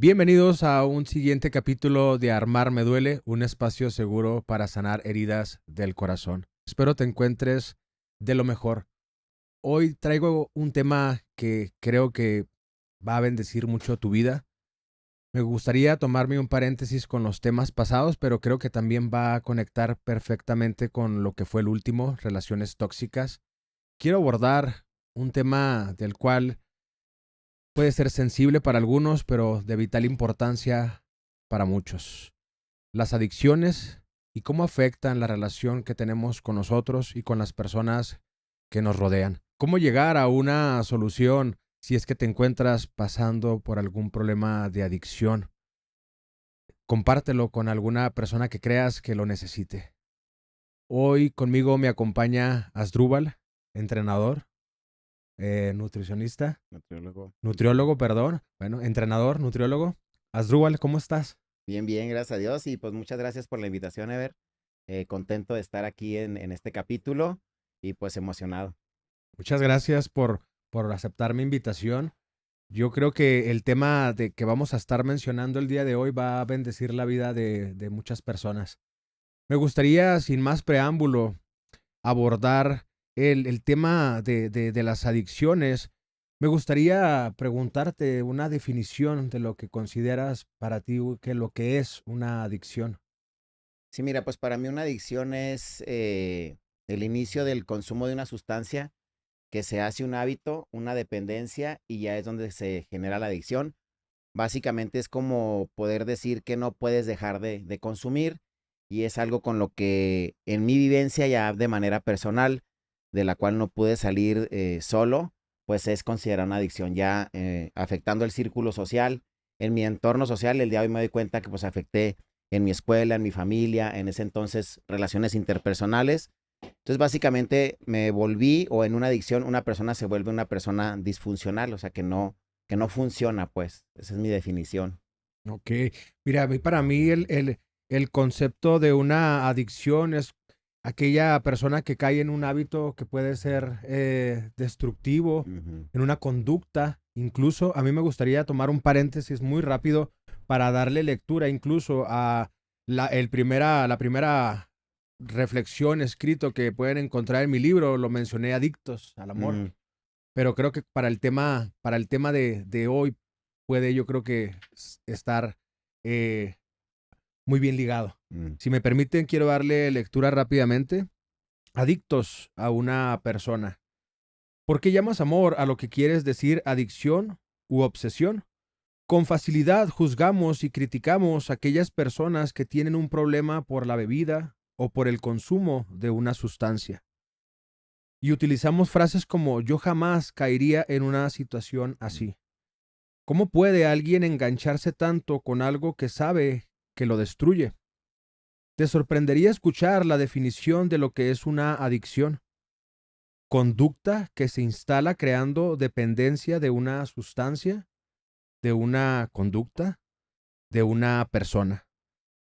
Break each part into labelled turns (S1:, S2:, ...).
S1: Bienvenidos a un siguiente capítulo de Armar Me Duele, un espacio seguro para sanar heridas del corazón. Espero te encuentres de lo mejor. Hoy traigo un tema que creo que va a bendecir mucho tu vida. Me gustaría tomarme un paréntesis con los temas pasados, pero creo que también va a conectar perfectamente con lo que fue el último, relaciones tóxicas. Quiero abordar un tema del cual puede ser sensible para algunos, pero de vital importancia para muchos. Las adicciones y cómo afectan la relación que tenemos con nosotros y con las personas que nos rodean. Cómo llegar a una solución si es que te encuentras pasando por algún problema de adicción. Compártelo con alguna persona que creas que lo necesite. Hoy conmigo me acompaña Asdrúbal, entrenador, nutricionista,
S2: Nutriólogo.
S1: nutriólogo, perdón. Bueno, entrenador, nutriólogo. Asdrúbal, ¿cómo estás?
S2: Bien, bien, gracias a Dios. Y pues muchas gracias por la invitación, Ever. Contento de estar aquí en este capítulo y pues emocionado.
S1: Muchas gracias por aceptar mi invitación. Yo creo que el tema de que vamos a estar mencionando el día de hoy va a bendecir la vida de muchas personas. Me gustaría, sin más preámbulo, abordar el tema de las adicciones. Me gustaría preguntarte una definición de lo que consideras para ti que lo que es una adicción.
S2: Sí, mira, pues para mí una adicción es el inicio del consumo de una sustancia que se hace un hábito, una dependencia y ya es donde se genera la adicción. Básicamente es como poder decir que no puedes dejar de consumir y es algo con lo que en mi vivencia ya de manera personal, de la cual no pude salir solo, pues es considerada una adicción ya afectando el círculo social. En mi entorno social, el día de hoy me doy cuenta que pues afecté en mi escuela, en mi familia, en ese entonces relaciones interpersonales. Entonces básicamente me volví o en una adicción una persona se vuelve una persona disfuncional, o sea que no funciona, pues. Esa es mi definición.
S1: Ok, mira, para mí el concepto de una adicción es aquella persona que cae en un hábito que puede ser destructivo,
S2: Ujú,
S1: en una conducta. Incluso a mí me gustaría tomar un paréntesis muy rápido para darle lectura incluso a la primera reflexión escrito que pueden encontrar en mi libro. Lo mencioné, Adictos al Amor.
S2: ujú,
S1: Pero creo que para el tema de hoy puede, yo creo que estar eh, muy bien ligado.
S2: mm.
S1: Si me permiten, quiero darle lectura rápidamente. Adictos a una persona. ¿Por qué llamas amor a lo que quieres decir adicción u obsesión? Con facilidad juzgamos y criticamos a aquellas personas que tienen un problema por la bebida o por el consumo de una sustancia. Y utilizamos frases como yo jamás caería en una situación así. ¿Cómo puede alguien engancharse tanto con algo que sabe que lo destruye? Te sorprendería escuchar la definición de lo que es una adicción. Conducta que se instala creando dependencia de una sustancia, de una conducta, de una persona.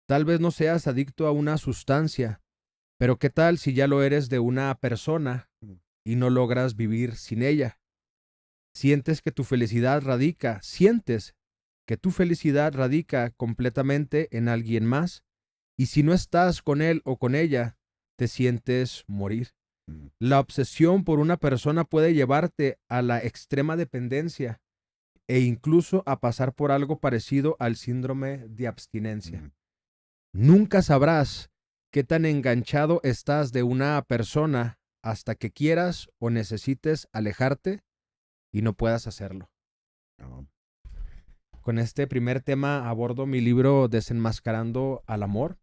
S1: Tal vez no seas adicto a una sustancia, pero ¿qué tal si ya lo eres de una persona
S2: Mm,
S1: y no logras vivir sin ella? Sientes que tu felicidad radica completamente en alguien más, y si no estás con él o con ella, te sientes morir.
S2: mm,
S1: La obsesión por una persona puede llevarte a la extrema dependencia e incluso a pasar por algo parecido al síndrome de abstinencia.
S2: mm.
S1: Nunca sabrás qué tan enganchado estás de una persona hasta que quieras o necesites alejarte y no puedas hacerlo.
S2: No.
S1: Con este primer tema abordo mi libro Desenmascarando al Amor.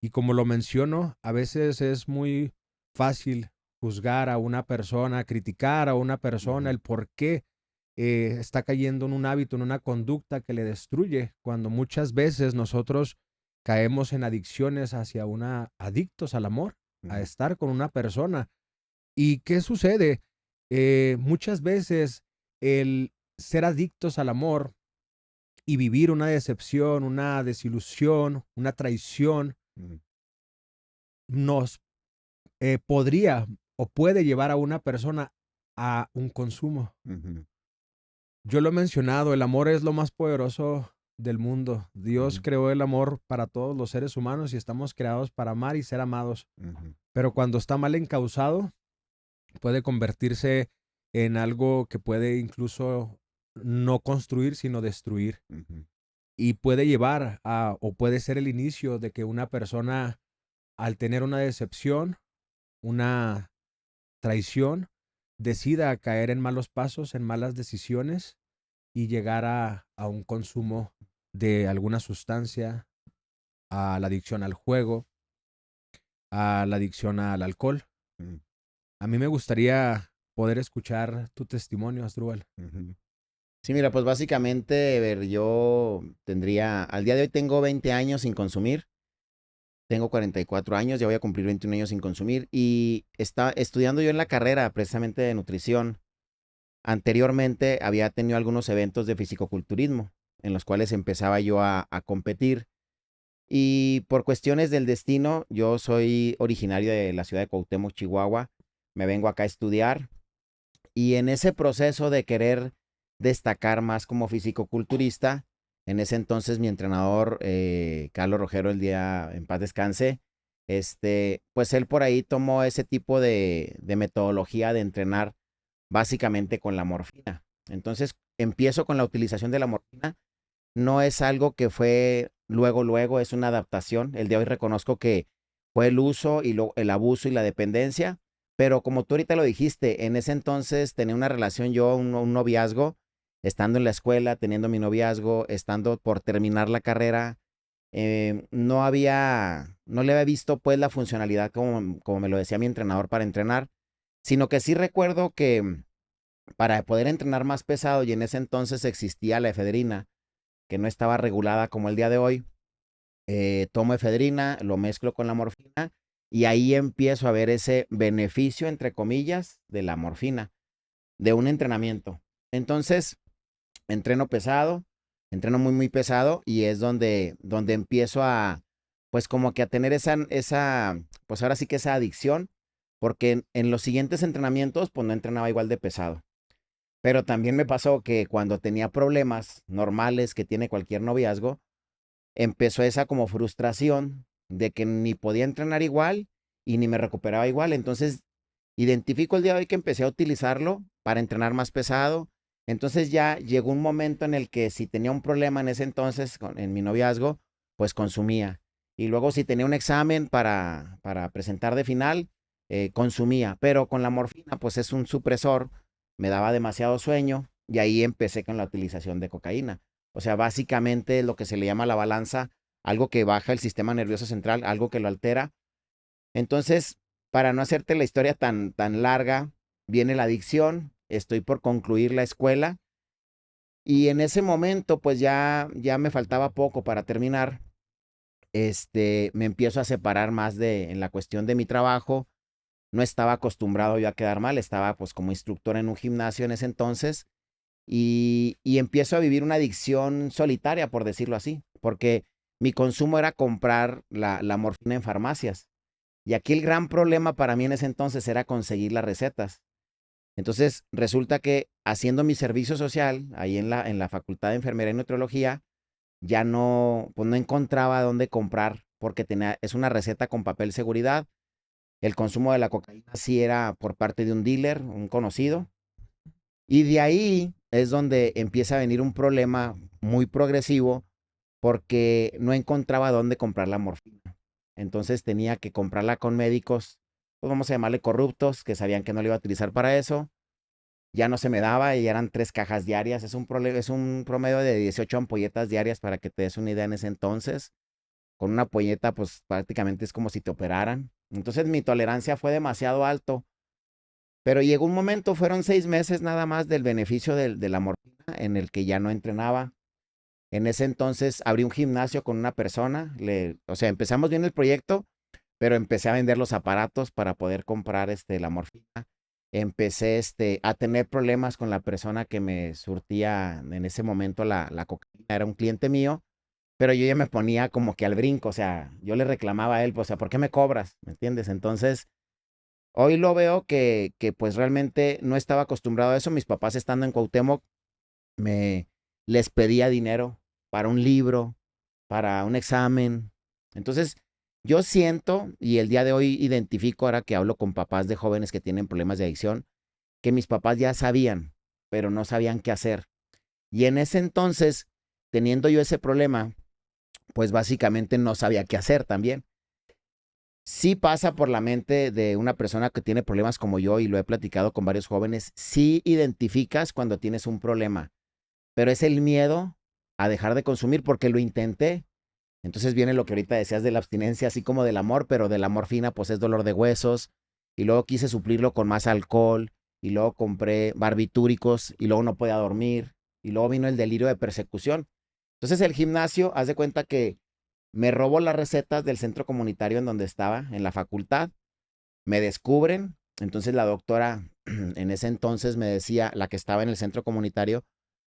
S1: Y como lo menciono, a veces es muy fácil juzgar a una persona, criticar a una persona,
S2: Ujú,
S1: el por qué está cayendo en un hábito, en una conducta que le destruye, cuando muchas veces nosotros caemos en adicciones hacia adictos al amor, a
S2: ujú,
S1: estar con una persona. ¿Y qué sucede? Muchas veces el ser adictos al amor y vivir una decepción, una desilusión, una traición,
S2: ujú,
S1: nos podría o puede llevar a una persona a un consumo.
S2: ujú,
S1: Yo lo he mencionado, el amor es lo más poderoso del mundo. Dios
S2: Ujú,
S1: creó el amor para todos los seres humanos y estamos creados para amar y ser amados.
S2: ujú,
S1: Pero cuando está mal encausado, puede convertirse en algo que puede incluso no construir, sino destruir.
S2: ujú,
S1: Y puede llevar a, o puede ser el inicio de que una persona, al tener una decepción, una traición, decida caer en malos pasos, en malas decisiones y llegar a un consumo de alguna sustancia, a la adicción al juego, a la adicción al alcohol.
S2: ujú,
S1: A mí me gustaría poder escuchar tu testimonio, Asdrúbal.
S2: ujú. Sí, mira, pues básicamente, a ver, yo tendría, al día de hoy tengo 20 años sin consumir, tengo 44 años, ya voy a cumplir 21 años sin consumir y está estudiando yo en la carrera precisamente de nutrición. Anteriormente había tenido algunos eventos de fisicoculturismo en los cuales empezaba yo a competir y por cuestiones del destino, yo soy originario de la ciudad de Cuauhtémoc, Chihuahua, me vengo acá a estudiar y en ese proceso de querer destacar más como fisicoculturista, en ese entonces mi entrenador, Carlos Rogero, el día en paz descanse, pues él por ahí tomó ese tipo de metodología de entrenar básicamente con la morfina. Entonces empiezo con la utilización de la morfina. No es algo que fue luego, luego, es una adaptación. El de hoy reconozco que fue el uso y el abuso y la dependencia, pero como tú ahorita lo dijiste, en ese entonces tenía una relación yo, un noviazgo, estando en la escuela, teniendo mi noviazgo, estando por terminar la carrera, no le había visto pues la funcionalidad como me lo decía mi entrenador para entrenar, sino que sí recuerdo que para poder entrenar más pesado y en ese entonces existía la efedrina, que no estaba regulada como el día de hoy, tomo efedrina, lo mezclo con la morfina y ahí empiezo a ver ese beneficio, entre comillas, de la morfina, de un entrenamiento. Entonces, entreno pesado, entreno muy, muy pesado y es donde empiezo a, pues como que a tener pues ahora sí que esa adicción, porque en los siguientes entrenamientos, pues no entrenaba igual de pesado. Pero también me pasó que cuando tenía problemas normales que tiene cualquier noviazgo, empezó esa como frustración de que ni podía entrenar igual y ni me recuperaba igual. Entonces, identifico el día de hoy que empecé a utilizarlo para entrenar más pesado. Entonces ya llegó un momento en el que si tenía un problema en ese entonces en mi noviazgo, pues consumía. Y luego si tenía un examen para presentar de final, consumía. Pero con la morfina, pues es un supresor, me daba demasiado sueño y ahí empecé con la utilización de cocaína. O sea, básicamente lo que se le llama la balanza, algo que baja el sistema nervioso central, algo que lo altera. Entonces, para no hacerte la historia tan larga, viene la adicción, estoy por concluir la escuela y en ese momento, pues ya me faltaba poco para terminar. Me empiezo a separar más en la cuestión de mi trabajo. No estaba acostumbrado yo a quedar mal, estaba pues como instructor en un gimnasio en ese entonces y empiezo a vivir una adicción solitaria, por decirlo así, porque mi consumo era comprar la morfina en farmacias. Y aquí el gran problema para mí en ese entonces era conseguir las recetas. Entonces resulta que haciendo mi servicio social ahí en la Facultad de Enfermería y Nutriología, ya no, pues no encontraba dónde comprar porque es una receta con papel seguridad. El consumo de la cocaína sí era por parte de un dealer, un conocido, y de ahí es donde empieza a venir un problema muy progresivo porque no encontraba dónde comprar la morfina. Entonces tenía que comprarla con médicos, pues vamos a llamarle corruptos, que sabían que no le iba a utilizar para eso. Ya no se me daba y eran 3 cajas diarias. Es un promedio de 18 ampolletas diarias para que te des una idea en ese entonces. Con una ampolleta, pues prácticamente es como si te operaran. Entonces mi tolerancia fue demasiado alto. Pero llegó un momento, fueron 6 meses nada más del beneficio de la morfina en el que ya no entrenaba. En ese entonces abrí un gimnasio con una persona, o sea, empezamos bien el proyecto, pero empecé a vender los aparatos para poder comprar la morfina. Empecé a tener problemas con la persona que me surtía en ese momento la cocaína, era un cliente mío, pero yo ya me ponía como que al brinco, o sea, yo le reclamaba a él, pues, o sea, ¿por qué me cobras? ¿Me entiendes? Entonces, hoy lo veo que pues realmente no estaba acostumbrado a eso. Mis papás estando en Cuauhtémoc, me les pedía dinero para un libro, para un examen. Entonces, yo siento, y el día de hoy identifico, ahora que hablo con papás de jóvenes que tienen problemas de adicción, que mis papás ya sabían, pero no sabían qué hacer. Y en ese entonces, teniendo yo ese problema, pues básicamente no sabía qué hacer también. Sí pasa por la mente de una persona que tiene problemas como yo, y lo he platicado con varios jóvenes, sí identificas cuando tienes un problema, pero es el miedo a dejar de consumir porque lo intenté. Entonces viene lo que ahorita decías de la abstinencia, así como del amor, pero de la morfina pues es dolor de huesos, y luego quise suplirlo con más alcohol, y luego compré barbitúricos, y luego no podía dormir, y luego vino el delirio de persecución. Entonces el gimnasio, haz de cuenta que me robó las recetas del centro comunitario en donde estaba, en la facultad, me descubren. Entonces la doctora en ese entonces me decía, la que estaba en el centro comunitario,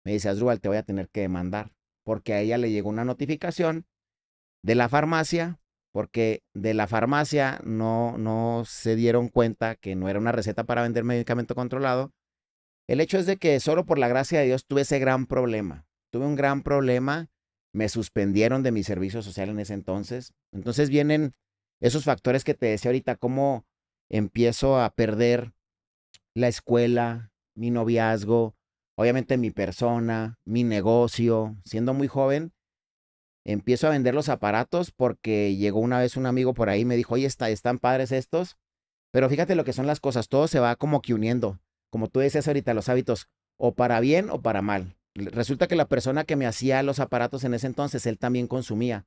S2: me dice: Asdrúbal, te voy a tener que demandar, porque a ella le llegó una notificación de la farmacia, porque de la farmacia no se dieron cuenta que no era una receta para vender medicamento controlado. El hecho es de que solo por la gracia de Dios tuve ese gran problema. Tuve un gran problema, me suspendieron de mi servicio social en ese entonces. Entonces vienen esos factores que te decía ahorita, cómo empiezo a perder la escuela, mi noviazgo, obviamente mi persona, mi negocio. Siendo muy joven, empiezo a vender los aparatos porque llegó una vez un amigo por ahí y me dijo: oye, están padres estos, pero fíjate lo que son las cosas, todo se va como que uniendo, como tú decías ahorita, los hábitos, o para bien o para mal. Resulta que la persona que me hacía los aparatos en ese entonces, él también consumía.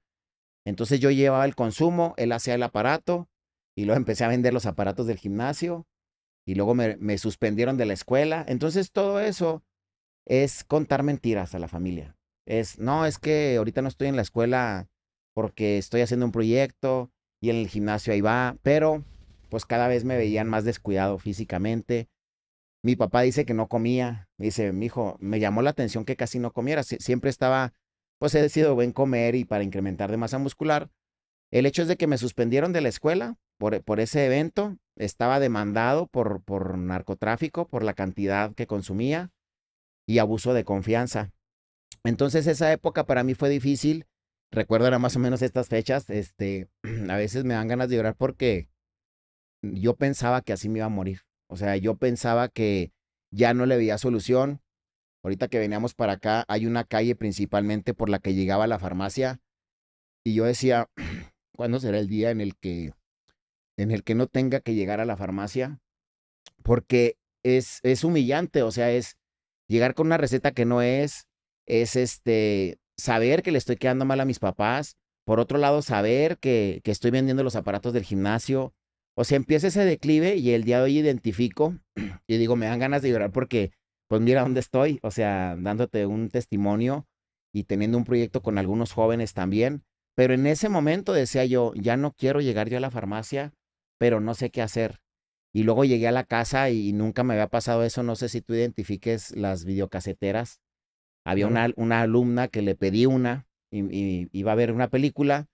S2: Entonces yo llevaba el consumo, él hacía el aparato, y luego empecé a vender los aparatos del gimnasio, y luego me suspendieron de la escuela. Entonces todo eso es contar mentiras a la familia. No, es que ahorita no estoy en la escuela porque estoy haciendo un proyecto, y en el gimnasio ahí va, pero pues cada vez me veían más descuidado físicamente. Mi papá dice que no comía, me dice: mi hijo, me llamó la atención que casi no comiera, siempre estaba, pues he sido buen comer y para incrementar de masa muscular. El hecho es de que me suspendieron de la escuela por ese evento, estaba demandado por narcotráfico, por la cantidad que consumía y abuso de confianza. Entonces esa época para mí fue difícil. Recuerdo era más o menos estas fechas. A veces me dan ganas de llorar porque yo pensaba que así me iba a morir. O sea, yo pensaba que ya no le veía solución. Ahorita que veníamos para acá, hay una calle principalmente por la que llegaba a la farmacia, y yo decía: ¿cuándo será el día en el que no tenga que llegar a la farmacia? Porque es humillante, o sea, es llegar con una receta que no es saber que le estoy quedando mal a mis papás, por otro lado, saber que estoy vendiendo los aparatos del gimnasio. O sea, empieza ese declive, y el día de hoy identifico y digo, me dan ganas de llorar porque, pues mira dónde estoy, o sea, dándote un testimonio y teniendo un proyecto con algunos jóvenes también. Pero en ese momento decía yo: ya no quiero llegar yo a la farmacia, pero no sé qué hacer. Y luego llegué a la casa y nunca me había pasado eso. No sé si tú identifiques las videocaseteras. Había
S1: Claro.
S2: una alumna que le pedí una, y iba a ver una película,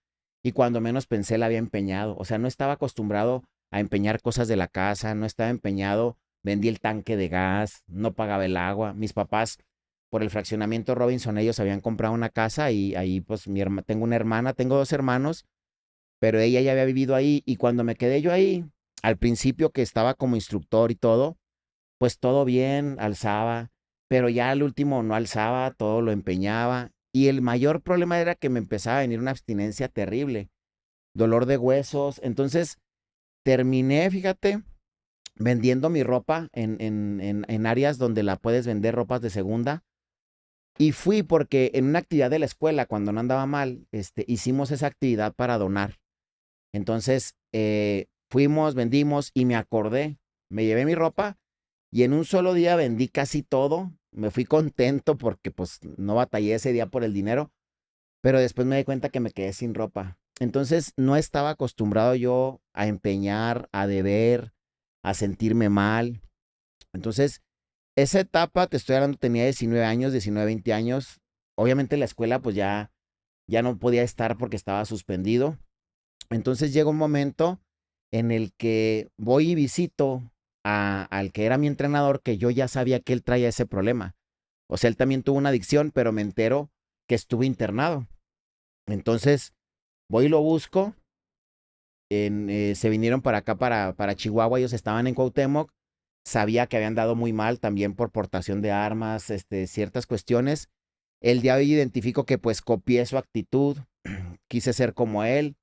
S2: y cuando menos pensé la había empeñado. O sea, no estaba acostumbrado a empeñar cosas de la casa, no estaba empeñado, vendí el tanque de gas, no pagaba el agua. Mis papás, por el fraccionamiento Robinson, ellos habían comprado una casa, y ahí pues tengo una hermana, tengo dos hermanos, pero ella ya había vivido ahí, y cuando me quedé yo ahí, al principio que estaba como instructor y todo, pues todo bien, alzaba, pero ya al último no alzaba, todo lo empeñaba, y el mayor problema era que me empezaba a venir una abstinencia terrible, dolor de huesos. Entonces terminé, fíjate, vendiendo mi ropa en áreas donde la puedes vender, ropas de segunda. Y fui porque en una actividad de la escuela, cuando no andaba mal, hicimos esa actividad para donar. Entonces, fuimos, vendimos, y me acordé, me llevé mi ropa, y en un solo día vendí casi todo. Me fui contento porque pues no batallé ese día por el dinero, pero después me di cuenta que me quedé sin ropa. Entonces, no estaba acostumbrado yo a empeñar, a deber, a sentirme mal. Entonces, esa etapa, te estoy hablando, tenía 19 años, 19, 20 años. Obviamente la escuela pues ya no podía estar porque estaba suspendido. Entonces llega un momento en el que voy y visito al que era mi entrenador, que yo ya sabía que él traía ese problema. O sea, él también tuvo una adicción, pero me entero que estuve internado. Entonces, voy y lo busco. Se vinieron para acá, para Chihuahua, ellos estaban en Cuauhtémoc. Sabía que habían dado muy mal también por portación de armas, ciertas cuestiones. El día de hoy identifico que pues copié su actitud, quise ser como él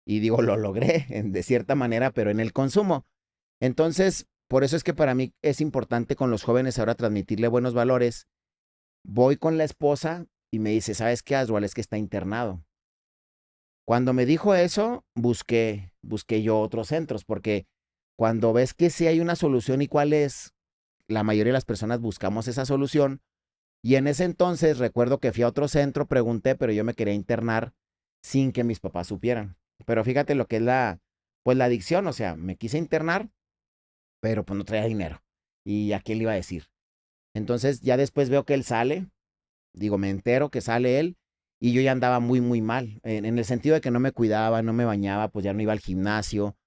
S2: y digo, lo logré de cierta manera, pero en el consumo. Entonces, por eso es que para mí es importante con los jóvenes ahora transmitirle buenos valores. Voy con la esposa y me dice, ¿sabes qué, Asdrúbal? Es que está internado. Cuando me dijo eso, busqué yo otros centros, porque cuando ves que sí hay una solución y cuál es, la mayoría de las personas buscamos esa solución. Y en ese entonces recuerdo que fui a otro centro, pregunté, pero yo me quería internar sin que mis papás supieran. Pero fíjate lo que es pues la adicción, o sea, me quise internar, pero pues no traía dinero. ¿Y a quién le iba a decir? Entonces ya después veo que él sale, digo, me entero que sale él y yo ya andaba muy, muy mal, en el sentido de que no me cuidaba, no me bañaba, pues ya no iba al gimnasio,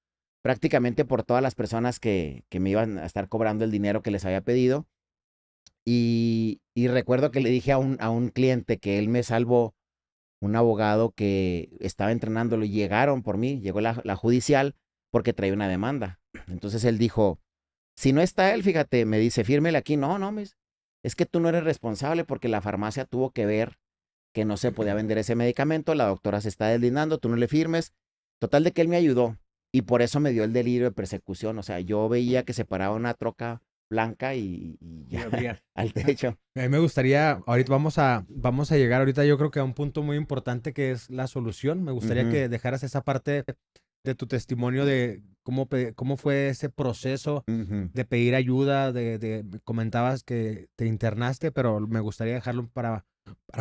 S2: prácticamente por todas las personas que me iban a estar cobrando el dinero que les había pedido. Y recuerdo que le dije a un cliente que él me salvó, un abogado que estaba entrenándolo, y llegaron por mí, llegó la judicial porque traía una demanda. Entonces él dijo, si no está él, fíjate, me dice, fírmele aquí. No, no, es que tú no eres responsable porque la farmacia tuvo que ver que no se podía vender ese medicamento, la doctora se está deslindando, tú no le firmes. Total de que él me ayudó y por eso me dio el delirio de persecución. O sea, yo veía que se paraba una troca blanca y
S1: Y
S2: ya
S1: habría.
S2: al techo.
S1: A mí me gustaría, ahorita vamos a llegar ahorita yo creo que a un punto muy importante que es la solución. Me gustaría
S2: Ujú,
S1: que dejaras esa parte de tu testimonio de cómo fue ese proceso
S2: ujú.
S1: de pedir ayuda, comentabas que te internaste, pero me gustaría dejarlo para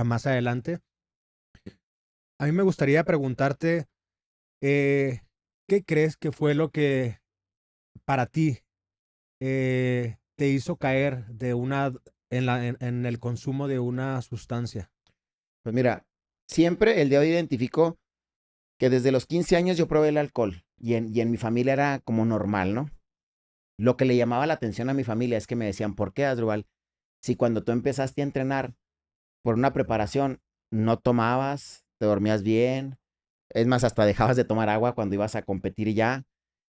S1: más adelante. A mí me gustaría preguntarte, eh, ¿qué crees que fue lo que para ti te hizo caer en el consumo de una sustancia?
S2: Pues mira, siempre el de hoy identifico que desde los 15 años yo probé el alcohol y en mi familia era como normal, ¿no? Lo que le llamaba la atención a mi familia es que me decían, ¿por qué, Asdrúbal? Si cuando tú empezaste a entrenar por una preparación no tomabas, te dormías bien, es más, hasta dejabas de tomar agua cuando ibas a competir y ya.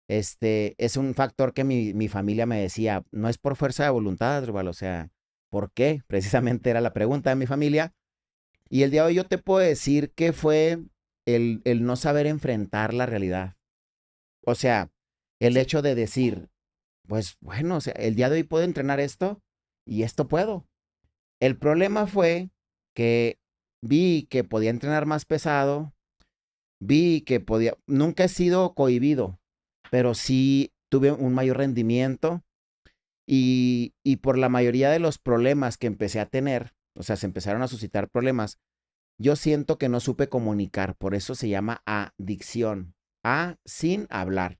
S2: Es un factor que mi familia me decía, no es por fuerza de voluntad, Asdrúbal, o sea, ¿por qué? Precisamente era la pregunta de mi familia. Y el día de hoy yo te puedo decir que fue el no saber enfrentar la realidad. O sea, el
S1: Sí.
S2: hecho de decir, pues bueno, o sea, el día de hoy puedo entrenar esto y esto puedo. El problema fue que vi que podía entrenar más pesado, vi que podía, nunca he sido cohibido, pero sí tuve un mayor rendimiento y por la mayoría de los problemas que empecé a tener, o sea, se empezaron a suscitar problemas, yo siento que no supe comunicar, por eso se llama adicción, sin hablar.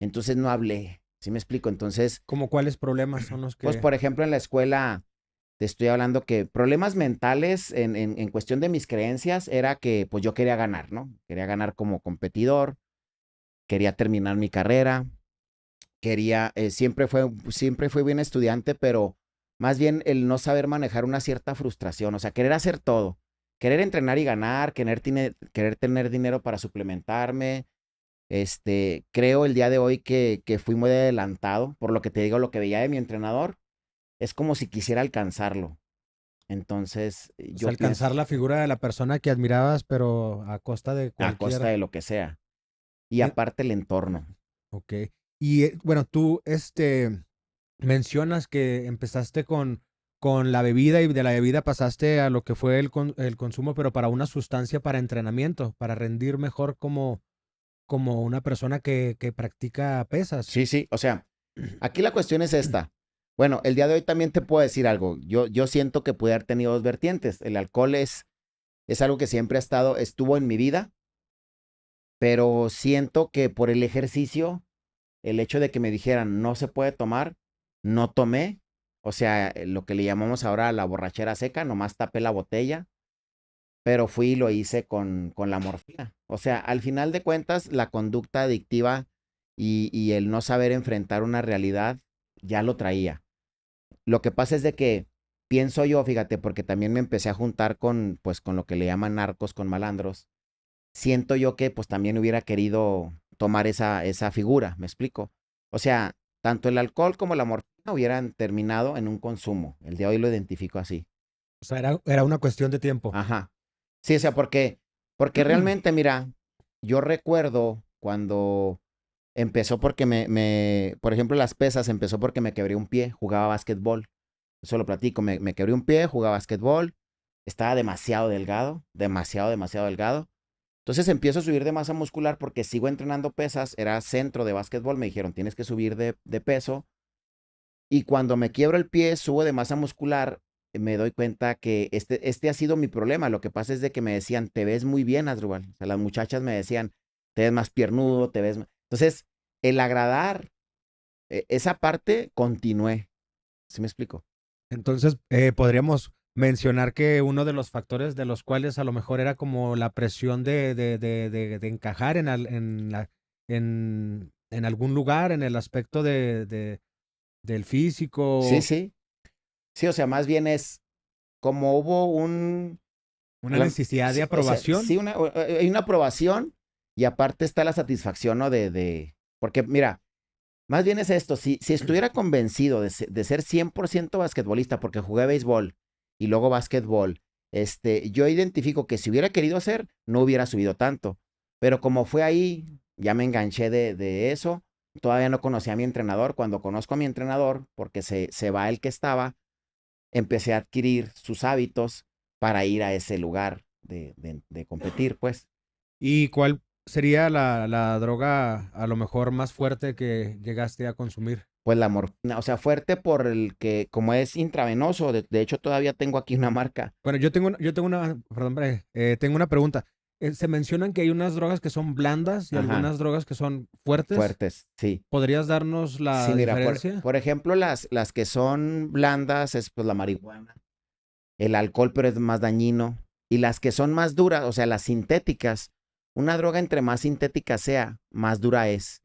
S2: Entonces no hablé, ¿sí me explico? Entonces,
S1: ¿Cómo cuáles problemas son los
S2: pues
S1: que...
S2: por ejemplo en la escuela te estoy hablando que problemas mentales en cuestión de mis creencias era que pues yo quería ganar, ¿no? Quería ganar como competidor, quería terminar mi carrera, siempre fue buen estudiante, pero más bien el no saber manejar una cierta frustración, o sea, querer hacer todo, querer entrenar y ganar, querer tener dinero para suplementarme. Creo el día de hoy que fui muy adelantado, por lo que te digo, lo que veía de mi entrenador, es como si quisiera alcanzarlo. Entonces,
S1: O sea,
S2: yo pienso,
S1: alcanzar la figura de la persona que admirabas, pero a costa de
S2: a costa
S1: cualquier...
S2: de lo que sea. Y
S1: Eh,
S2: aparte el entorno.
S1: ok. Y bueno, tú mencionas que empezaste con la bebida y de la bebida pasaste a lo que fue el consumo, pero para una sustancia para entrenamiento, para rendir mejor como una persona que practica pesas.
S2: Sí, sí, o sea, aquí la cuestión es esta. Bueno, el día de hoy también te puedo decir algo. Yo siento que puede haber tenido dos vertientes. El alcohol es algo que siempre estuvo en mi vida, pero siento que por el ejercicio, el hecho de que me dijeran no se puede tomar, no tomé. O sea, lo que le llamamos ahora la borrachera seca, nomás tapé la botella, pero fui y lo hice con la morfina. O sea, al final de cuentas, la conducta adictiva y el no saber enfrentar una realidad ya lo traía. Lo que pasa es de que pienso yo, fíjate, porque también me empecé a juntar con, pues, con lo que le llaman narcos, con malandros. Siento yo que, pues, también hubiera querido tomar esa figura, ¿me explico? O sea, tanto el alcohol como la morfina hubieran terminado en un consumo. El de hoy lo identifico así.
S1: O sea, era una cuestión de tiempo.
S2: Ajá. Sí, o sea, porque realmente, mira, yo recuerdo cuando empezó porque por ejemplo, las pesas empezó porque me quebré un pie, jugaba básquetbol. Eso lo platico, me quebré un pie, jugaba básquetbol, estaba demasiado delgado, demasiado, demasiado delgado. Entonces empiezo a subir de masa muscular porque sigo entrenando pesas, era centro de básquetbol, me dijeron, tienes que subir de peso. Y cuando me quiebro el pie, subo de masa muscular, me doy cuenta que este ha sido mi problema. Lo que pasa es de que me decían, te ves muy bien, Asdrúbal. O sea, las muchachas me decían, te ves más piernudo, te ves... Entonces, el agradar, esa parte, continué. ¿Sí me explico?
S1: Entonces, podríamos mencionar que uno de los factores de los cuales a lo mejor era como la presión de encajar en algún lugar, en el aspecto del
S2: Sí,
S1: físico,
S2: sí. Sí, o sea, más bien es como hubo
S1: una necesidad de
S2: sí, o sea,
S1: aprobación.
S2: sí, hay una aprobación y aparte está la satisfacción, ¿no? Porque mira, más bien es esto, si estuviera convencido de ser 100% basquetbolista, porque jugué béisbol y luego basquetbol, yo identifico que si hubiera querido hacer, no hubiera subido tanto. Pero como fue ahí, ya me enganché de eso. Todavía no conocía a mi entrenador. Cuando conozco a mi entrenador, porque se va el que estaba, empecé a adquirir sus hábitos para ir a ese lugar de competir, pues.
S1: ¿Y cuál sería la droga a lo mejor más fuerte que llegaste a consumir?
S2: Pues la morfina, o sea, fuerte por el que, como es intravenoso, de hecho todavía tengo aquí una marca.
S1: Bueno, perdón, tengo una pregunta. Se mencionan que hay unas drogas que son blandas y
S2: Ajá,
S1: algunas drogas que son fuertes.
S2: fuertes, sí.
S1: ¿Podrías darnos
S2: Sí,
S1: la
S2: mira,
S1: diferencia?
S2: por ejemplo, las que son blandas es pues la marihuana, el alcohol, pero es más dañino. Y las que son más duras, o sea, las sintéticas, una droga entre más sintética sea, más dura es.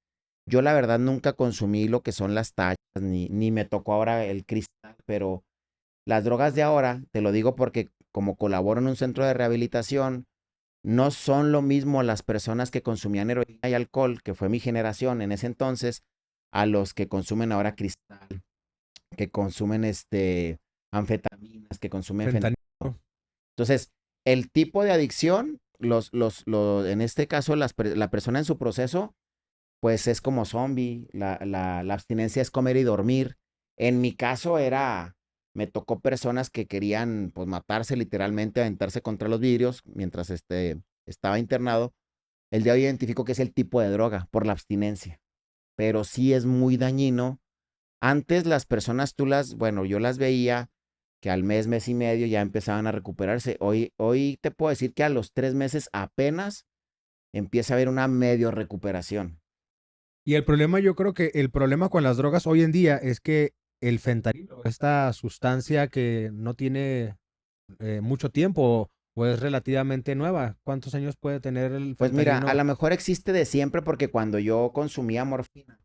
S2: Yo la verdad nunca consumí lo que son las tachas, ni me tocó ahora el cristal, pero las drogas de ahora, te lo digo porque como colaboro en un centro de rehabilitación, no son lo mismo las personas que consumían heroína y alcohol, que fue mi generación en ese entonces, a los que consumen ahora cristal, que consumen anfetaminas, que consumen fentanilo.
S1: Fentanilo.
S2: Entonces, el tipo de adicción, en este caso, la persona en su proceso, pues es como zombie. La abstinencia es comer y dormir. En mi caso me tocó personas que querían pues matarse literalmente, aventarse contra los vidrios mientras estaba internado. El de hoy identifico que es el tipo de droga por la abstinencia, pero sí es muy dañino. Antes las personas bueno, yo las veía que al mes, mes y medio ya empezaban a recuperarse. Hoy te puedo decir que a los 3 meses apenas empieza a haber una medio recuperación.
S1: Y el problema, yo creo que el problema con las drogas hoy en día es que el fentanilo, esta sustancia que no tiene mucho tiempo o es relativamente nueva, ¿cuántos años puede tener el
S2: Pues mira, a
S1: fentanilo?
S2: lo mejor existe de siempre porque cuando yo consumía morfina,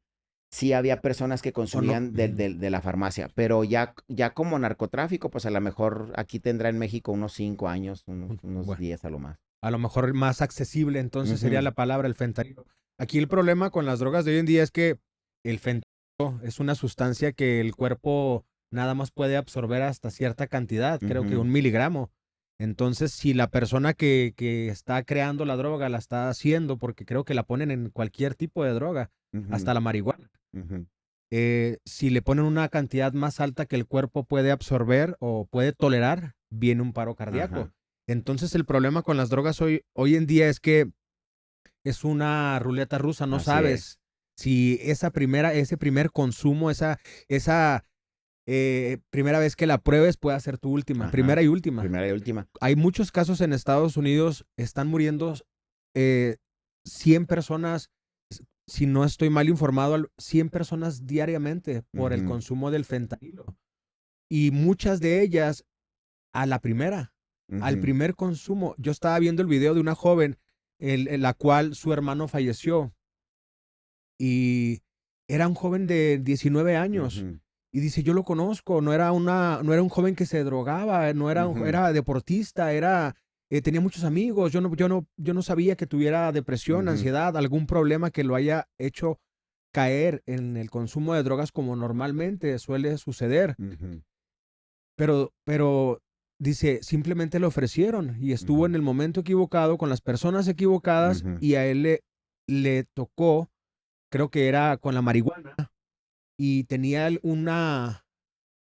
S2: sí había personas que
S1: ¿O no?
S2: consumían
S1: Ujú.
S2: de la farmacia, pero ya como narcotráfico, pues a lo mejor aquí tendrá en México unos 5 años, unos
S1: Bueno,
S2: 10 a lo más.
S1: a lo mejor más accesible, entonces sería
S2: Ujú,
S1: la palabra el fentanilo. Aquí el problema con las drogas de hoy en día es que el fentanilo es una sustancia que el cuerpo nada más puede absorber hasta cierta cantidad, creo que
S2: ujú,
S1: 1 miligramo. Entonces, si la persona que está creando la droga la está haciendo, porque creo que la ponen en cualquier tipo de droga,
S2: ujú,
S1: hasta la marihuana,
S2: ujú.
S1: si le ponen una cantidad más alta que el cuerpo puede absorber o puede tolerar, viene un paro cardíaco.
S2: Ajá,
S1: Entonces el problema con las drogas hoy en día es que es una ruleta rusa, no
S2: así
S1: sabes
S2: es.
S1: si ese primer consumo, esa primera vez que la pruebes puede ser tu última, primera
S2: Ajá.
S1: y última.
S2: Primera y última.
S1: Hay muchos casos en Estados Unidos, están muriendo eh, 100 personas, si no estoy mal informado, 100 personas diariamente por el
S2: Ujú,
S1: consumo del fentanilo. Y muchas de ellas a la primera, al
S2: ujú,
S1: primer consumo. Yo estaba viendo el video de una joven en la cual su hermano falleció y era un joven de 19 años
S2: ujú.
S1: Y dice, yo lo conozco, no era un joven que se drogaba,
S2: Ujú,
S1: era deportista, tenía muchos amigos, yo no sabía que tuviera depresión,
S2: ujú,
S1: ansiedad, algún problema que lo haya hecho caer en el consumo de drogas como normalmente suele suceder.
S2: ujú,
S1: Pero dice, simplemente le ofrecieron y estuvo
S2: ujú,
S1: en el momento equivocado, con las personas equivocadas,
S2: ujú,
S1: y a él le tocó, creo que era con la marihuana, y tenía él una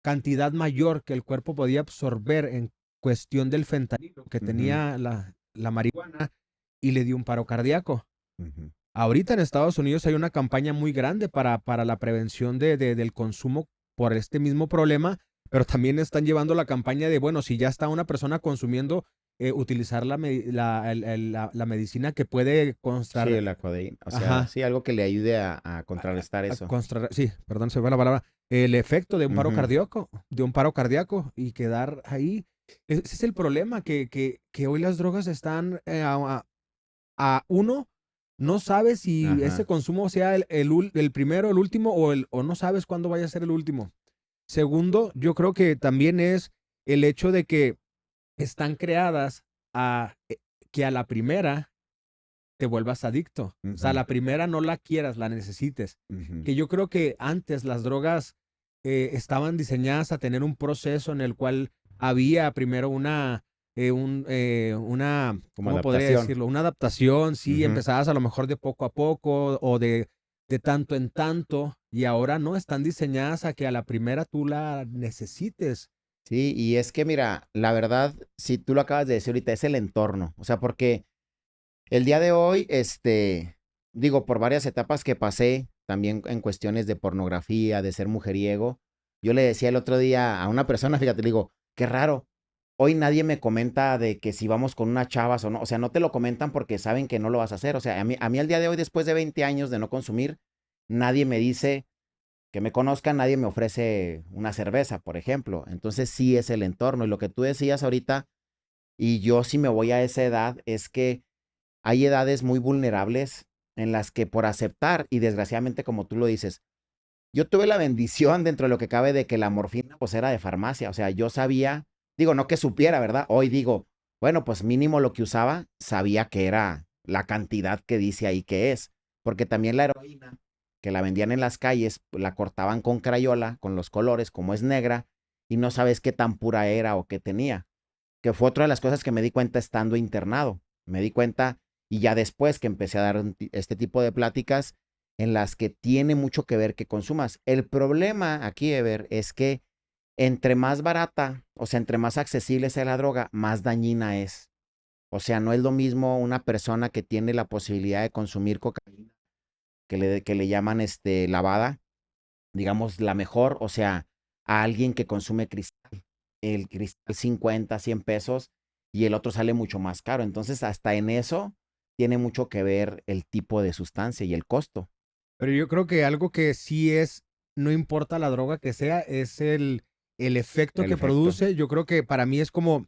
S1: cantidad mayor que el cuerpo podía absorber en cuestión del fentanilo que
S2: ujú,
S1: tenía la marihuana, y le dio un paro cardíaco.
S2: ujú.
S1: Ahorita en Estados Unidos hay una campaña muy grande para la prevención del consumo por este mismo problema, pero también están llevando la campaña de, bueno, si ya está una persona consumiendo, utilizar la medicina que puede
S2: Sí,
S1: constar,
S2: la codeína, o sea,
S1: ajá,
S2: sí, algo que le ayude a contrarrestar eso.
S1: sí, perdón, se fue la palabra, el efecto
S2: Ujú,
S1: de un paro cardíaco y quedar ahí. Ese es el problema, que hoy las drogas están a uno, no sabes si ese
S2: ajá,
S1: consumo sea el primero, el último, o no sabes cuándo vaya a ser el último. Segundo, yo creo que también es el hecho de que están creadas que a la primera te vuelvas adicto. O sea, a
S2: ujú,
S1: la primera no la quieras, la necesites.
S2: ujú.
S1: Que yo creo que antes las drogas estaban diseñadas a tener un proceso en el cual había primero
S2: Como
S1: ¿cómo podría
S2: adaptación.
S1: decirlo? Una adaptación, sí,
S2: Ujú.
S1: empezabas a lo mejor de poco a poco o de tanto en tanto, y ahora no, están diseñadas a que a la primera tú la necesites.
S2: Sí, y es que mira, la verdad, si tú lo acabas de decir ahorita, es el entorno. O sea, porque el día de hoy, digo, por varias etapas que pasé, también en cuestiones de pornografía, de ser mujeriego, yo le decía el otro día a una persona, fíjate, le digo, qué raro, hoy nadie me comenta de que si vamos con unas chavas o no, o sea, no te lo comentan porque saben que no lo vas a hacer, o sea, a mí al día de hoy, después de 20 años de no consumir, nadie me dice que me conozcan, nadie me ofrece una cerveza, por ejemplo, entonces sí es el entorno, y lo que tú decías ahorita, y yo si me voy a esa edad, es que hay edades muy vulnerables en las que por aceptar, y desgraciadamente como tú lo dices, yo tuve la bendición dentro de lo que cabe de que la morfina pues era de farmacia, o sea, yo sabía, digo, no que supiera, ¿verdad? Hoy digo, bueno, pues mínimo lo que usaba, sabía que era la cantidad que dice ahí que es, porque también la heroína que la vendían en las calles, la cortaban con crayola, con los colores, como es negra, y no sabes qué tan pura era o qué tenía, que fue otra de las cosas que me di cuenta estando internado. Me di cuenta y ya después que empecé a dar este tipo de pláticas en las que tiene mucho que ver que consumas. El problema aquí, Ever, es que entre más barata, o sea, entre más accesible sea la droga, más dañina es. O sea, no es lo mismo una persona que tiene la posibilidad de consumir cocaína, que le llaman lavada, digamos, la mejor, o sea, a alguien que consume cristal. El cristal 50, 100 pesos y el otro sale mucho más caro. Entonces, hasta en eso tiene mucho que ver el tipo de sustancia y el costo.
S1: Pero yo creo que algo que sí es, no importa la droga que sea, es el efecto
S2: El
S1: que
S2: efecto.
S1: produce. Yo creo que para mí es como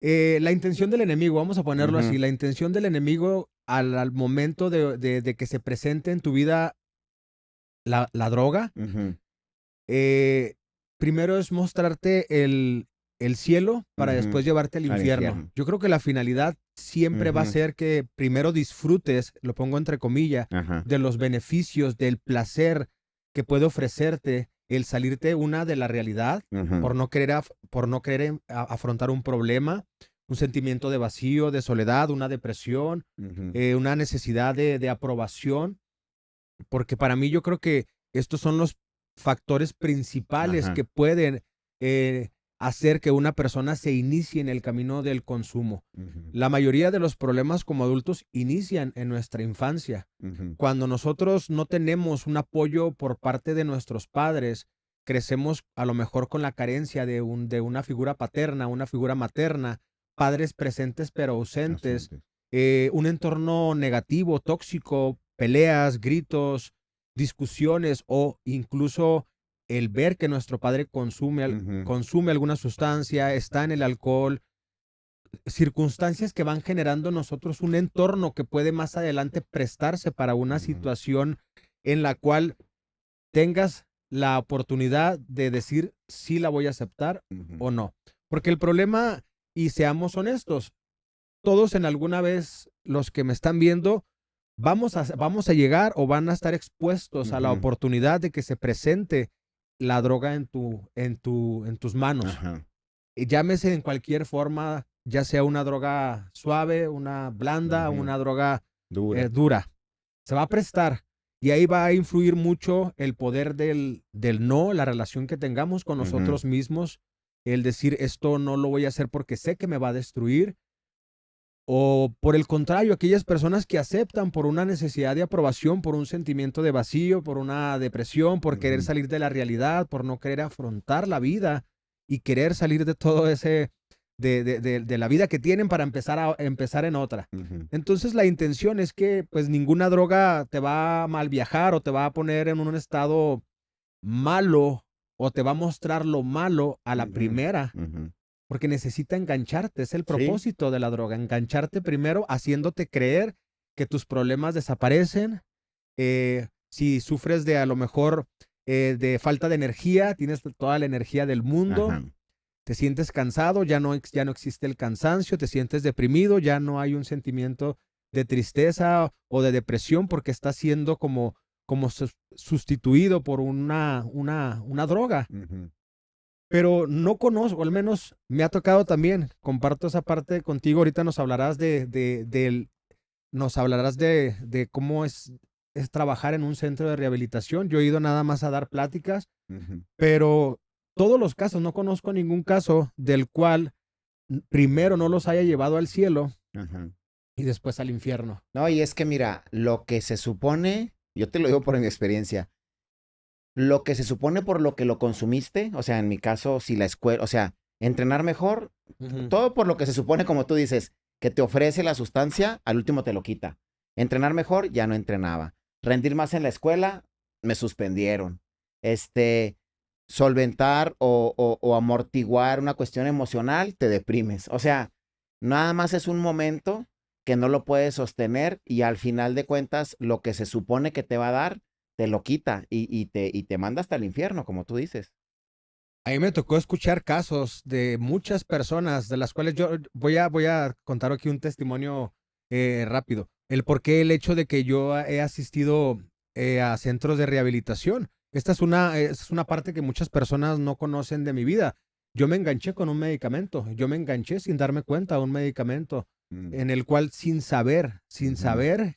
S1: la intención del enemigo, vamos a ponerlo así,
S2: Ujú,
S1: la intención del enemigo al momento de que se presente en tu vida la droga,
S2: ujú,
S1: eh, primero es mostrarte el cielo para
S2: ujú.
S1: después llevarte al
S2: Al
S1: infierno.
S2: infierno.
S1: Yo creo que la finalidad siempre va a
S2: Ujú,
S1: ser que primero disfrutes, lo pongo entre comillas,
S2: ajá.
S1: de los beneficios, del placer que puede ofrecerte el salirte una de la realidad
S2: Ujú,
S1: por no querer afrontar un problema, un sentimiento de vacío, de soledad, una depresión,
S2: ujú,
S1: una necesidad de aprobación, porque para mí yo creo que estos son los factores principales
S2: ajá.
S1: que pueden eh, hacer que una persona se inicie en el camino del consumo.
S2: Ujú,
S1: La mayoría de los problemas como adultos inician en nuestra infancia.
S2: ujú,
S1: Cuando nosotros no tenemos un apoyo por parte de nuestros padres, crecemos a lo mejor con la carencia de una figura paterna, una figura materna, padres presentes pero ausentes,
S2: ausentes.
S1: un entorno negativo, tóxico, peleas, gritos, discusiones, o incluso el ver que nuestro padre
S2: Ujú,
S1: consume alguna sustancia, está en el alcohol, circunstancias que van generando en nosotros un entorno que puede más adelante prestarse para una
S2: ujú,
S1: situación en la cual tengas la oportunidad de decir si la voy a aceptar
S2: Ujú.
S1: o no. Porque el problema, y seamos honestos, todos en alguna vez los que me están viendo, vamos a llegar o van a estar expuestos a la
S2: Ujú.
S1: oportunidad de que se presente la droga en tus manos.
S2: Ajá.
S1: Y llámese en cualquier forma, ya sea una droga suave, una blanda,
S2: Ujú.
S1: una droga
S2: Dura.
S1: dura. Se va a prestar. Y ahí va a influir mucho el poder del no, la relación que tengamos con
S2: Ujú.
S1: nosotros mismos, el decir esto no lo voy a hacer porque sé que me va a destruir, o por el contrario, aquellas personas que aceptan por una necesidad de aprobación, por un sentimiento de vacío, por una depresión, por querer
S2: Ujú.
S1: salir de la realidad, por no querer afrontar la vida y querer salir de todo ese, de la vida que tienen para empezar en otra.
S2: Ujú.
S1: Entonces la intención es que pues ninguna droga te va a mal viajar o te va a poner en un estado malo o te va a mostrar lo malo a la
S2: Ujú.
S1: primera,
S2: Ujú.
S1: porque necesita engancharte, es el
S2: Sí.
S1: propósito de la droga, engancharte primero haciéndote creer que tus problemas desaparecen. Si sufres de a lo mejor de falta de energía, tienes toda la energía del mundo,
S2: Ajá.
S1: te sientes cansado, ya no existe el cansancio, te sientes deprimido, ya no hay un sentimiento de tristeza o de depresión porque está siendo como sustituido por una droga.
S2: Ujú.
S1: Pero no conozco, al menos me ha tocado también, comparto esa parte contigo, ahorita nos hablarás nos hablarás de cómo es trabajar en un centro de rehabilitación. Yo he ido nada más a dar pláticas,
S2: Ujú.
S1: pero todos los casos, no conozco ningún caso del cual primero no los haya llevado al cielo
S2: Ajá.
S1: y después al infierno.
S2: No, y es que mira, lo que se supone, yo te lo digo por mi experiencia, lo que se supone por lo que lo consumiste, o sea, en mi caso, si la escuela, o sea, entrenar mejor,
S1: Ujú.
S2: todo por lo que se supone, como tú dices, que te ofrece la sustancia, al último te lo quita. Entrenar mejor, ya no entrenaba. Rendir más en la escuela, me suspendieron. Este, solventar o amortiguar una cuestión emocional, te deprimes. O sea, nada más es un momento que no lo puedes sostener y al final de cuentas, lo que se supone que te va a dar, te lo quita y te manda hasta el infierno, como tú dices.
S1: A mí me tocó escuchar casos de muchas personas, de las cuales yo voy a contar aquí un testimonio rápido. El por qué el hecho de que yo he asistido a centros de rehabilitación. Esta es una parte que muchas personas no conocen de mi vida. Yo me enganché con un medicamento. Yo me enganché sin darme cuenta a un medicamento
S2: Mm.
S1: en el cual sin
S2: Ujú.
S1: saber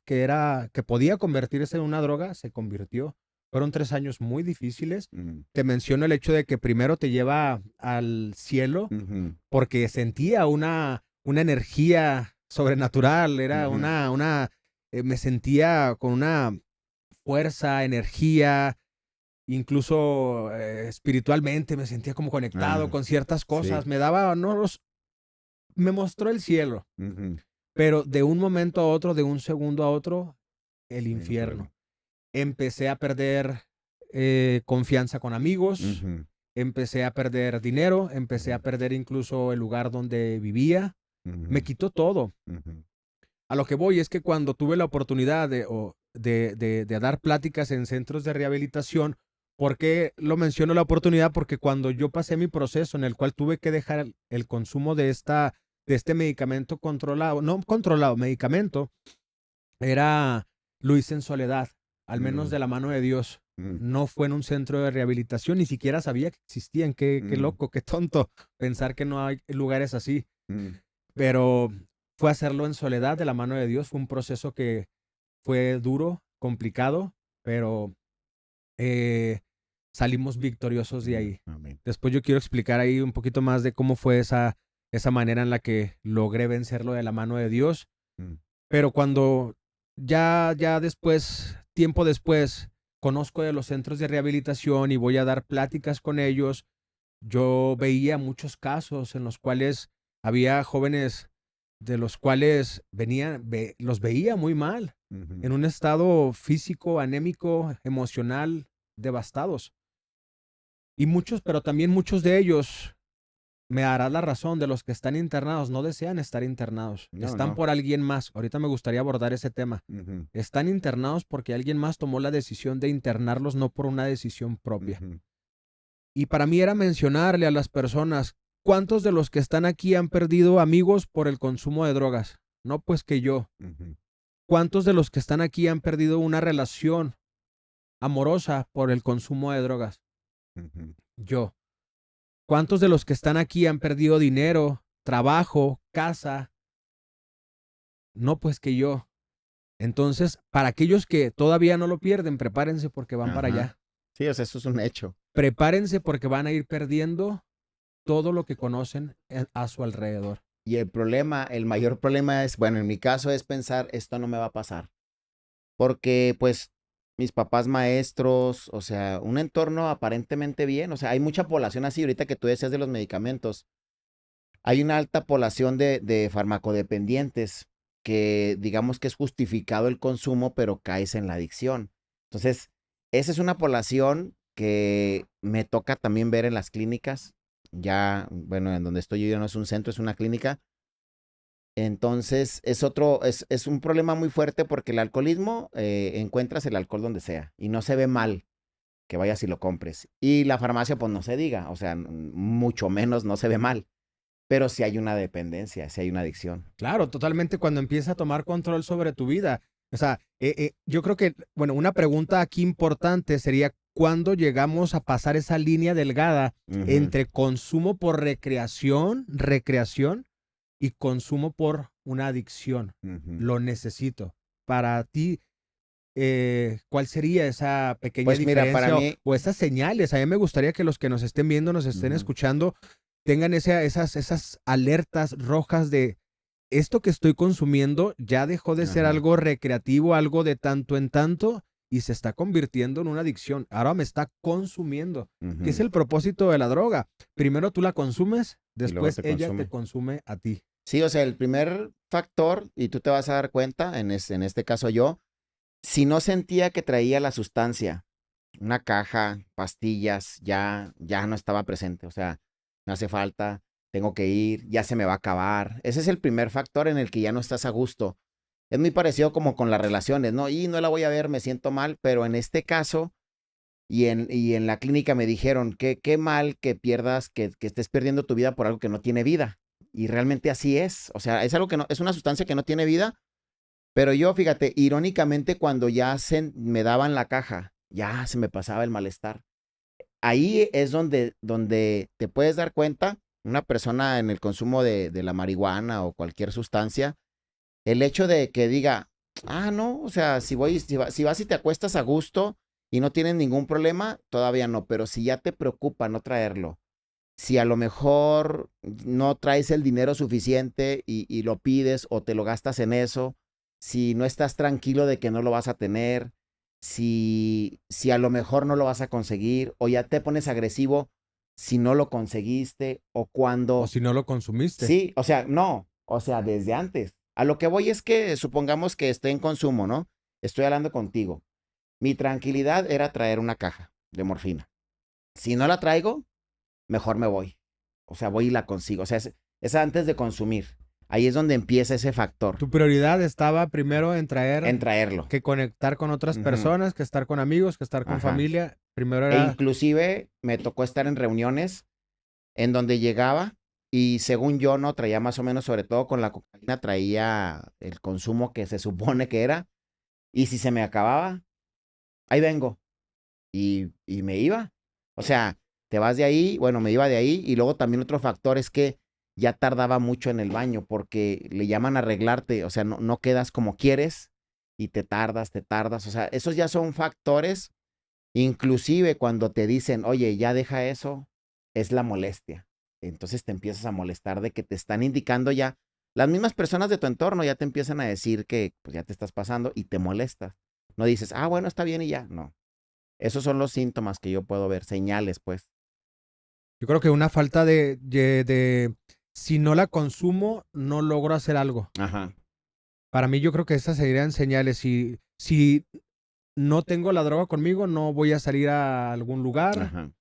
S1: que podía convertirse en una droga, se convirtió. Fueron 3 años muy difíciles.
S2: Mm.
S1: Te menciono el hecho de que primero te lleva al cielo
S2: Ujú.
S1: porque sentía una energía sobrenatural, era
S2: Ujú.
S1: me sentía con una fuerza, energía, incluso espiritualmente me sentía como conectado
S2: Ah,
S1: con ciertas cosas,
S2: sí.
S1: me mostró el cielo,
S2: Ujú.
S1: pero de un momento a otro, de un segundo a otro, el
S2: El infierno.
S1: infierno. Empecé a perder confianza con amigos,
S2: Ujú.
S1: empecé a perder dinero, empecé a
S2: Ujú.
S1: perder incluso el lugar donde vivía. Me
S2: Ujú.
S1: quitó todo.
S2: Ujú.
S1: A lo que voy es que cuando tuve la oportunidad de dar pláticas en centros de rehabilitación, ¿por qué lo menciono la oportunidad? Porque cuando yo pasé mi proceso en el cual tuve que dejar el consumo de este medicamento controlado, no controlado, medicamento, lo hice en soledad, al menos
S2: Mm.
S1: de la mano de Dios.
S2: Mm.
S1: No fue en un centro de rehabilitación, ni siquiera sabía que existían. Qué
S2: Mm.
S1: loco, qué tonto pensar que no hay lugares así.
S2: Mm.
S1: Pero fue hacerlo en soledad de la mano de Dios. Fue un proceso que fue duro, complicado, pero eh, salimos victoriosos de
S2: Mm.
S1: ahí.
S2: Amén.
S1: Después yo quiero explicar ahí un poquito más de cómo fue esa manera en la que logré vencerlo de la mano de Dios.
S2: Mm.
S1: Pero cuando ya después, tiempo después, conozco de los centros de rehabilitación y voy a dar pláticas con ellos, yo veía muchos casos en los cuales había jóvenes de los cuales los veía muy mal,
S2: Ujú.
S1: en un estado físico, anémico, emocional, devastados. Y muchos, pero también muchos de ellos me darás la razón, de los que están internados, no desean estar internados.
S2: No,
S1: Están
S2: no.
S1: por alguien más. Ahorita me gustaría abordar ese tema.
S2: Ujú,
S1: Están internados porque alguien más tomó la decisión de internarlos, no por una decisión propia.
S2: ujú,
S1: Y para mí era mencionarle a las personas, ¿cuántos de los que están aquí han perdido amigos por el consumo de drogas? No, pues que yo.
S2: ujú,
S1: ¿Cuántos de los que están aquí han perdido una relación amorosa por el consumo de drogas?
S2: ujú.
S1: Yo. ¿Cuántos de los que están aquí han perdido dinero, trabajo, casa? No, pues que yo. Entonces, para aquellos que todavía no lo pierden, prepárense porque van para
S2: Ajá.
S1: allá.
S2: Sí, o sea, eso es un hecho.
S1: Prepárense porque van a ir perdiendo todo lo que conocen a su alrededor.
S2: Y el problema, el mayor problema es, bueno, en mi caso es pensar, esto no me va a pasar. Porque pues mis papás maestros, o sea, un entorno aparentemente bien, o sea, hay mucha población así, ahorita que tú decías de los medicamentos, hay una alta población de farmacodependientes que digamos que es justificado el consumo, pero caes en la adicción. Entonces, esa es una población que me toca también ver en las clínicas. Ya, bueno, en donde estoy yo ya no es un centro, es una clínica. Entonces, es un problema muy fuerte porque el alcoholismo, encuentras el alcohol donde sea y no se ve mal que vayas y lo compres. Y la farmacia, pues no se diga, o sea, mucho menos no se ve mal. Pero sí hay una dependencia, sí hay una adicción.
S1: Claro, totalmente cuando empieza a tomar control sobre tu vida. O sea, yo creo que, bueno, una pregunta aquí importante sería, ¿cuándo llegamos a pasar esa línea delgada
S2: Ujú,
S1: entre consumo por recreación y consumo por una adicción?
S2: ujú.
S1: Lo necesito. Para ti, ¿cuál sería esa pequeña
S2: Pues mira, para
S1: diferencia
S2: mí,
S1: o esas señales? A mí me gustaría que los que nos estén viendo, nos estén
S2: ujú,
S1: escuchando, tengan esas alertas rojas de esto que estoy consumiendo ya dejó de ser
S2: ajá,
S1: algo recreativo, algo de tanto en tanto, y se está convirtiendo en una adicción. Ahora me está consumiendo. ¿Qué es
S2: ujú.
S1: el propósito de la droga? Primero tú la consumes,
S2: Y luego
S1: después
S2: te
S1: ella te
S2: consume.
S1: consume a ti.
S2: Sí, o sea, el primer factor, y tú te vas a dar cuenta, en este caso yo, si no sentía que traía la sustancia, una caja, pastillas, ya no estaba presente. O sea, me hace falta, tengo que ir, ya se me va a acabar. Ese es el primer factor en el que ya no estás a gusto. Es muy parecido como con las relaciones, ¿no? Y no la voy a ver, me siento mal, pero en este caso y en la clínica me dijeron que qué mal que pierdas, que estés perdiendo tu vida por algo que no tiene vida. Y realmente así es. O sea, es algo que no, es una sustancia que no tiene vida, pero yo, fíjate, irónicamente, cuando ya me daban la caja, ya se me pasaba el malestar. Ahí es donde te puedes dar cuenta, una persona en el consumo de la marihuana o cualquier sustancia, el hecho de que diga, ah, no, o sea, si vas y te acuestas a gusto y no tienes ningún problema, todavía no, pero si ya te preocupa no traerlo, si a lo mejor no traes el dinero suficiente y lo pides o te lo gastas en eso, si no estás tranquilo de que no lo vas a tener, si a lo mejor no lo vas a conseguir o ya te pones agresivo si no lo conseguiste o
S1: O
S2: cuando,
S1: si no lo consumiste.
S2: sí, o sea, no, o sea, desde antes. A lo que voy es que supongamos que esté en consumo, ¿no? Estoy hablando contigo. Mi tranquilidad era traer una caja de morfina. Si no la traigo, mejor me voy. O sea, voy y la consigo. O sea, es antes de consumir. Ahí es donde empieza ese factor,
S1: Tu prioridad estaba primero en traer
S2: en traerlo.
S1: que conectar con otras
S2: Ujú,
S1: personas, que estar con amigos, que estar con
S2: ajá.
S1: familia. Primero
S2: E
S1: era,
S2: inclusive me tocó estar en reuniones en donde llegaba y según yo no traía más o menos, sobre todo con la cocaína, traía el consumo que se supone que era. Y si se me acababa, ahí vengo. Y me iba. O sea, te vas de ahí, bueno, me iba de ahí. Y luego también otro factor es que ya tardaba mucho en el baño porque le llaman arreglarte. O sea, no quedas como quieres y te tardas, te tardas. O sea, esos ya son factores. Inclusive cuando te dicen, oye, ya deja eso, es la molestia. Entonces te empiezas a molestar de que te están indicando ya. Las mismas personas de tu entorno ya te empiezan a decir que pues ya te estás pasando y te molestas. No dices, ah, bueno, está bien y ya. No. Esos son los síntomas que yo puedo ver, señales, pues.
S1: yo creo que una falta si no la consumo, no logro hacer algo.
S2: Ajá,
S1: Para mí yo creo que esas serían señales. Si no tengo la droga conmigo, no voy a salir a algún lugar.
S2: ajá.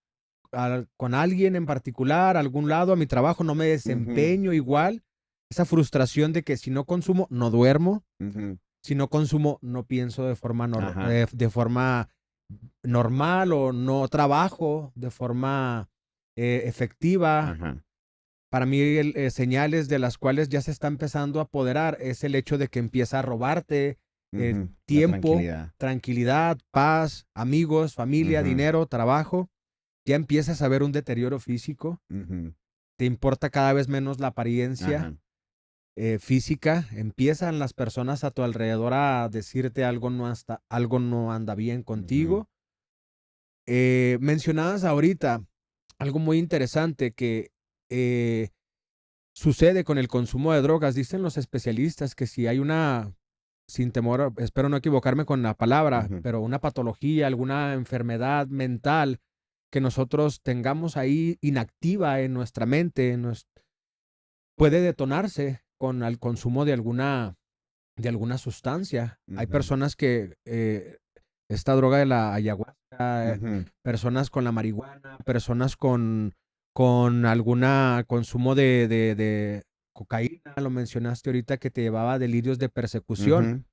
S1: con alguien en particular, a algún lado, a mi trabajo, no me
S2: Ujú,
S1: desempeño igual. Esa frustración de que si no consumo, no duermo.
S2: ujú.
S1: Si no consumo, no pienso
S2: Ajá,
S1: de forma normal o no trabajo de forma efectiva.
S2: ajá.
S1: Para mí, señales de las cuales ya se está empezando a apoderar es el hecho de que empieza a robarte
S2: La
S1: tiempo,
S2: tranquilidad.
S1: tranquilidad, paz, amigos, familia,
S2: Ujú,
S1: dinero, trabajo. Ya empiezas a ver un deterioro físico.
S2: ujú.
S1: Te importa cada vez menos la apariencia
S2: Ajá.
S1: física. Empiezan las personas a tu alrededor a decirte algo no anda bien
S2: Ujú,
S1: contigo. Mencionabas ahorita algo muy interesante que eh, sucede con el consumo de drogas. Dicen los especialistas que si hay sin temor, espero no equivocarme con la palabra,
S2: ujú,
S1: pero una patología, alguna enfermedad mental que nosotros tengamos ahí inactiva en nuestra mente, puede detonarse con el consumo de alguna sustancia. Hay
S2: ujú,
S1: personas que esta droga de la ayahuasca,
S2: ujú,
S1: personas con la marihuana, personas con alguna consumo de cocaína, lo mencionaste ahorita, que te llevaba a delirios de persecución.
S2: ujú,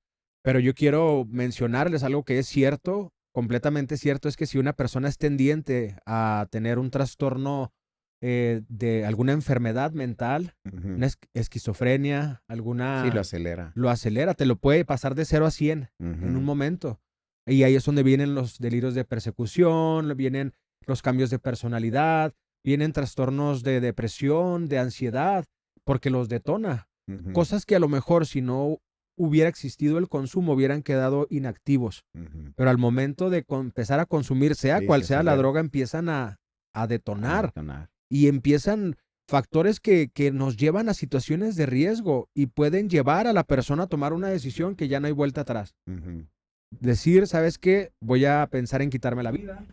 S1: Pero yo quiero mencionarles algo que es cierto, completamente cierto, es que si una persona es tendiente a tener un trastorno de alguna enfermedad mental,
S2: ujú.
S1: una esquizofrenia,
S2: Sí, lo acelera.
S1: lo acelera, te lo puede pasar de 0 a 100 en un
S2: Ujú,
S1: momento. Y ahí es donde vienen los delirios de persecución, vienen los cambios de personalidad, vienen trastornos de depresión, de ansiedad, porque los detona.
S2: ujú,
S1: Cosas que a lo mejor si no hubiera existido el consumo, hubieran quedado inactivos.
S2: ujú.
S1: Pero al momento de empezar a consumir, sea
S2: Sí,
S1: cual
S2: se
S1: sea la
S2: acelera
S1: droga, empiezan a
S2: a
S1: detonar
S2: detonar.
S1: y empiezan factores que nos llevan a situaciones de riesgo y pueden llevar a la persona a tomar una decisión que ya no hay vuelta atrás.
S2: Ujú,
S1: Decir, ¿sabes qué? Voy a pensar en quitarme la vida,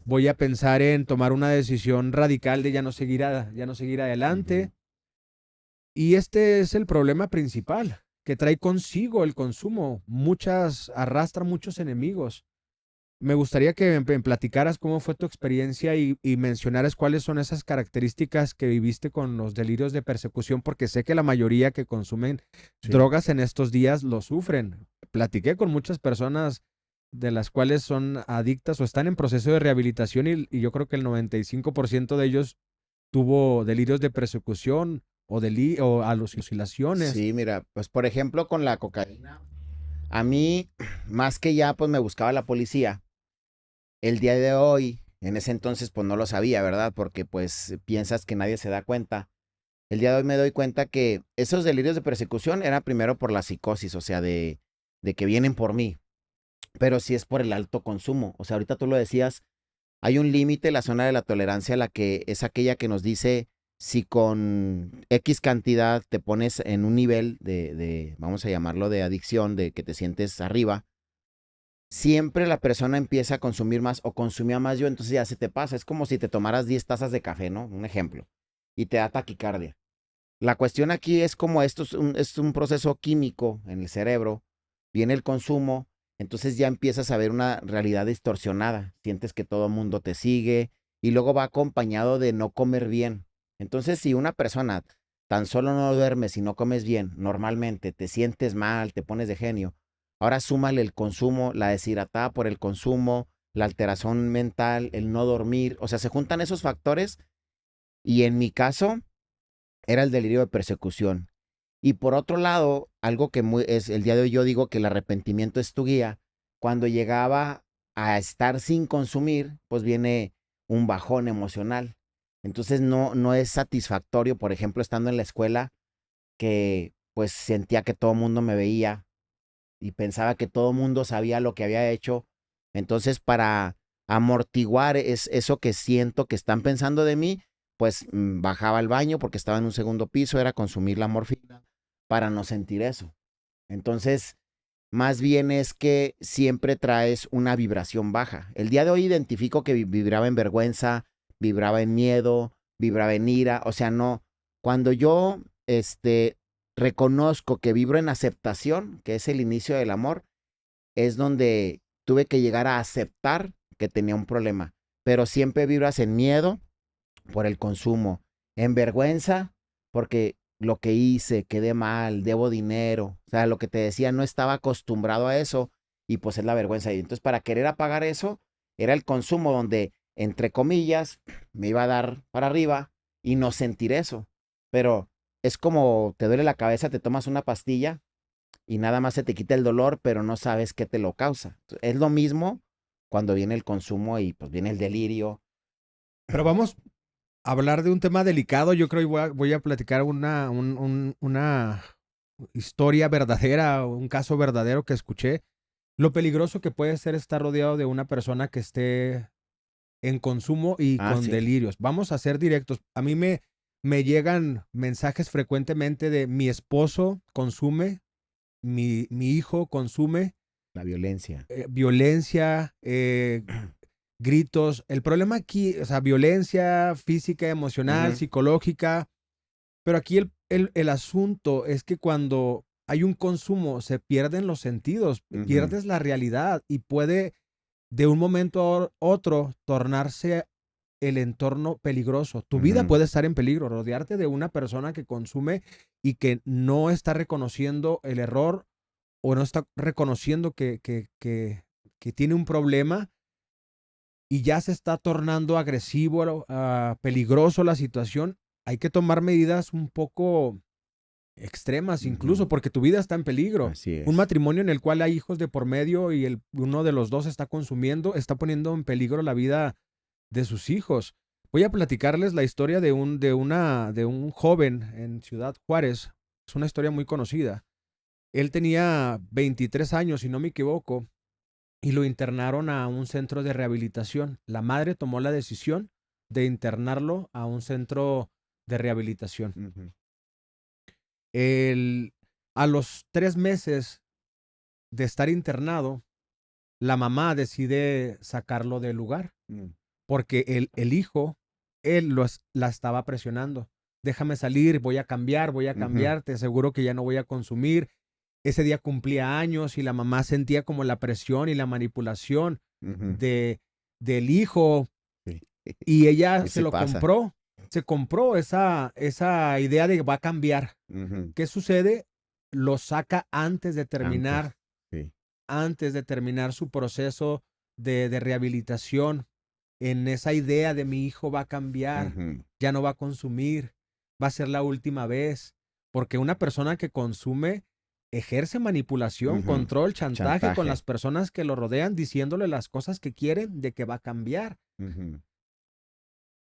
S1: voy a pensar en tomar una decisión radical de ya no seguir
S2: ujú.
S1: adelante. Y este es el problema principal que trae consigo el consumo. Arrastra muchos enemigos. Me gustaría que me platicaras cómo fue tu experiencia y mencionaras cuáles son esas características que viviste con los delirios de persecución, porque sé que la mayoría que consumen
S2: Sí.
S1: drogas en estos días lo sufren. Platiqué con muchas personas de las cuales son adictas o están en proceso de rehabilitación y yo creo que el 95% de ellos tuvo delirios de persecución o alucinaciones.
S2: Sí, mira, pues por ejemplo con la cocaína, a mí más que ya pues me buscaba la policía. El día de hoy, en ese entonces pues no lo sabía, ¿verdad? Porque pues piensas que nadie se da cuenta. El día de hoy me doy cuenta que esos delirios de persecución era primero por la psicosis, o sea, de que vienen por mí, pero sí es por el alto consumo. O sea, ahorita tú lo decías, hay un límite, la zona de la tolerancia, la que es aquella que nos dice si con X cantidad te pones en un nivel vamos a llamarlo de adicción, de que te sientes arriba, siempre la persona empieza a consumir más o consumía más yo, entonces ya se te pasa. Es como si te tomaras 10 tazas de café, ¿no? Un ejemplo. Y te da taquicardia. La cuestión aquí es como esto es un proceso químico en el cerebro, viene el consumo, entonces ya empiezas a ver una realidad distorsionada, sientes que todo el mundo te sigue y luego va acompañado de no comer bien. Entonces, si una persona tan solo no duermes y no comes bien, normalmente te sientes mal, te pones de genio, ahora súmale el consumo, la deshidratada por el consumo, la alteración mental, el no dormir, o sea, se juntan esos factores y en mi caso era el delirio de persecución. Y por otro lado, algo que es el día de hoy yo digo que el arrepentimiento es tu guía. Cuando llegaba a estar sin consumir, pues viene un bajón emocional. Entonces no es satisfactorio, por ejemplo, estando en la escuela, que pues sentía que todo el mundo me veía y pensaba que todo el mundo sabía lo que había hecho. Entonces, para amortiguar eso que siento que están pensando de mí, pues bajaba al baño porque estaba en un segundo piso, era consumir la morfina para no sentir eso. Entonces, más bien es que siempre traes una vibración baja. El día de hoy identifico que vibraba en vergüenza, vibraba en miedo, vibraba en ira, o sea, no. Cuando yo reconozco que vibro en aceptación, que es el inicio del amor, es donde tuve que llegar a aceptar que tenía un problema. pero siempre vibras en miedo por el consumo, en vergüenza porque lo que hice, quedé mal, debo dinero, o sea, lo que te decía, no estaba acostumbrado a eso y pues es la vergüenza. Y entonces para querer apagar eso, era el consumo donde, entre comillas, me iba a dar para arriba y no sentir eso. Pero es como te duele la cabeza, te tomas una pastilla y nada más se te quita el dolor, pero no sabes qué te lo causa. Es lo mismo cuando viene el consumo y pues viene el delirio.
S1: Pero vamos a hablar de un tema delicado. Yo creo que voy a platicar una historia verdadera, un caso verdadero que escuché. Lo peligroso que puede ser estar rodeado de una persona que esté en consumo y
S2: Ah,
S1: con
S2: sí.
S1: delirios. Vamos a ser directos. A mí me llegan mensajes frecuentemente de mi esposo consume, mi hijo consume,
S2: La violencia.
S1: violencia, gritos. El problema aquí, o sea, violencia física, emocional,
S2: Ujú,
S1: psicológica, pero aquí el asunto es que cuando hay un consumo se pierden los sentidos,
S2: ujú,
S1: pierdes la realidad y puede de un momento a otro tornarse el entorno peligroso. Tu vida
S2: ujú,
S1: puede estar en peligro, rodearte de una persona que consume y que no está reconociendo el error o no está reconociendo que tiene un problema y ya se está tornando agresivo, peligroso la situación. Hay que tomar medidas un poco extremas incluso,
S2: ujú.
S1: porque tu vida está en peligro.
S2: Así
S1: Un
S2: es.
S1: matrimonio en el cual hay hijos de por medio y uno de los dos está consumiendo, está poniendo en peligro la vida de sus hijos. Voy a platicarles la historia de un joven en Ciudad Juárez. Es una historia muy conocida. Él tenía 23 años, si no me equivoco, y lo internaron a un centro de rehabilitación. La madre tomó la decisión de internarlo a un centro de rehabilitación.
S2: Ujú,
S1: El, a los 3 meses de estar internado, la mamá decide sacarlo del lugar
S2: mm,
S1: porque el hijo, la estaba presionando. Déjame salir, voy a
S2: ujú,
S1: cambiar, te aseguro que ya no voy a consumir. Ese día cumplía años y la mamá sentía como la presión y la manipulación
S2: ujú.
S1: de, del hijo
S2: Sí.
S1: y ella
S2: Y sí pasa.
S1: se compró esa idea de que va a cambiar.
S2: Ujú.
S1: ¿Qué sucede? Lo saca
S2: Antes. Sí.
S1: antes de terminar su proceso de rehabilitación, en esa idea de mi hijo va a cambiar,
S2: Ujú,
S1: ya no va a consumir, va a ser la última vez, porque una persona que consume ejerce manipulación,
S2: ujú.
S1: control, chantaje con
S2: Chantaje.
S1: las personas que lo rodean, diciéndole las cosas que quieren de que va a cambiar.
S2: Ujú,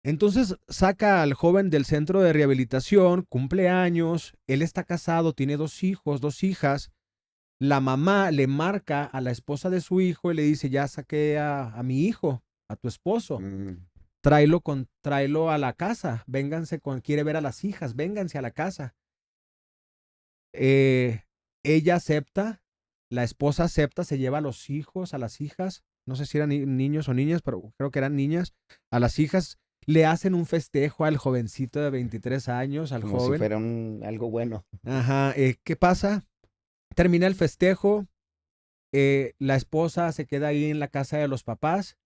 S1: Entonces saca al joven del centro de rehabilitación, cumple años, él está casado, tiene 2 hijos, 2 hijas. La mamá le marca a la esposa de su hijo y le dice, ya saqué a mi hijo, a tu esposo,
S2: ujú,
S1: tráelo a la casa, quiere ver a las hijas, vénganse a la casa. Eh, ella acepta, la esposa acepta, se lleva a los hijos, a las hijas, no sé si eran niños o niñas, pero creo que eran niñas, a las hijas le hacen un festejo al jovencito de 23 años, al
S2: como si
S1: joven.
S2: fuera algo bueno.
S1: Ajá, ¿qué pasa? Termina el festejo, la esposa se queda ahí en la casa de los papás.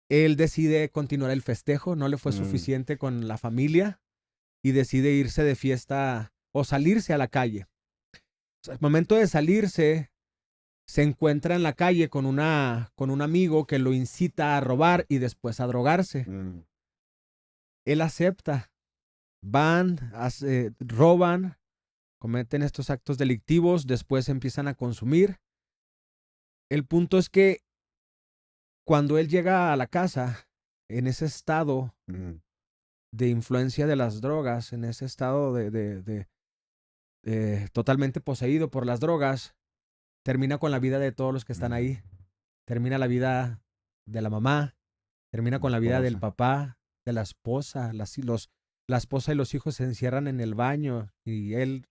S1: Él decide continuar el festejo, no le fue
S2: Mm,
S1: suficiente con la familia y decide irse de fiesta o salirse a la calle. O sea, al momento de salirse, se encuentra en la calle con un amigo que lo incita a robar y después a drogarse.
S2: mm,
S1: Él acepta, roban, cometen estos actos delictivos, después empiezan a consumir. El punto es que cuando él llega a la casa, en ese estado
S2: mm,
S1: de influencia de las drogas, en ese estado totalmente poseído por las drogas, termina con la vida de todos los que están
S2: mm.
S1: ahí. Termina la vida de la mamá, termina
S2: La
S1: con la vida del
S2: esposa.
S1: papá, de la esposa. La esposa y los hijos se encierran en el baño y él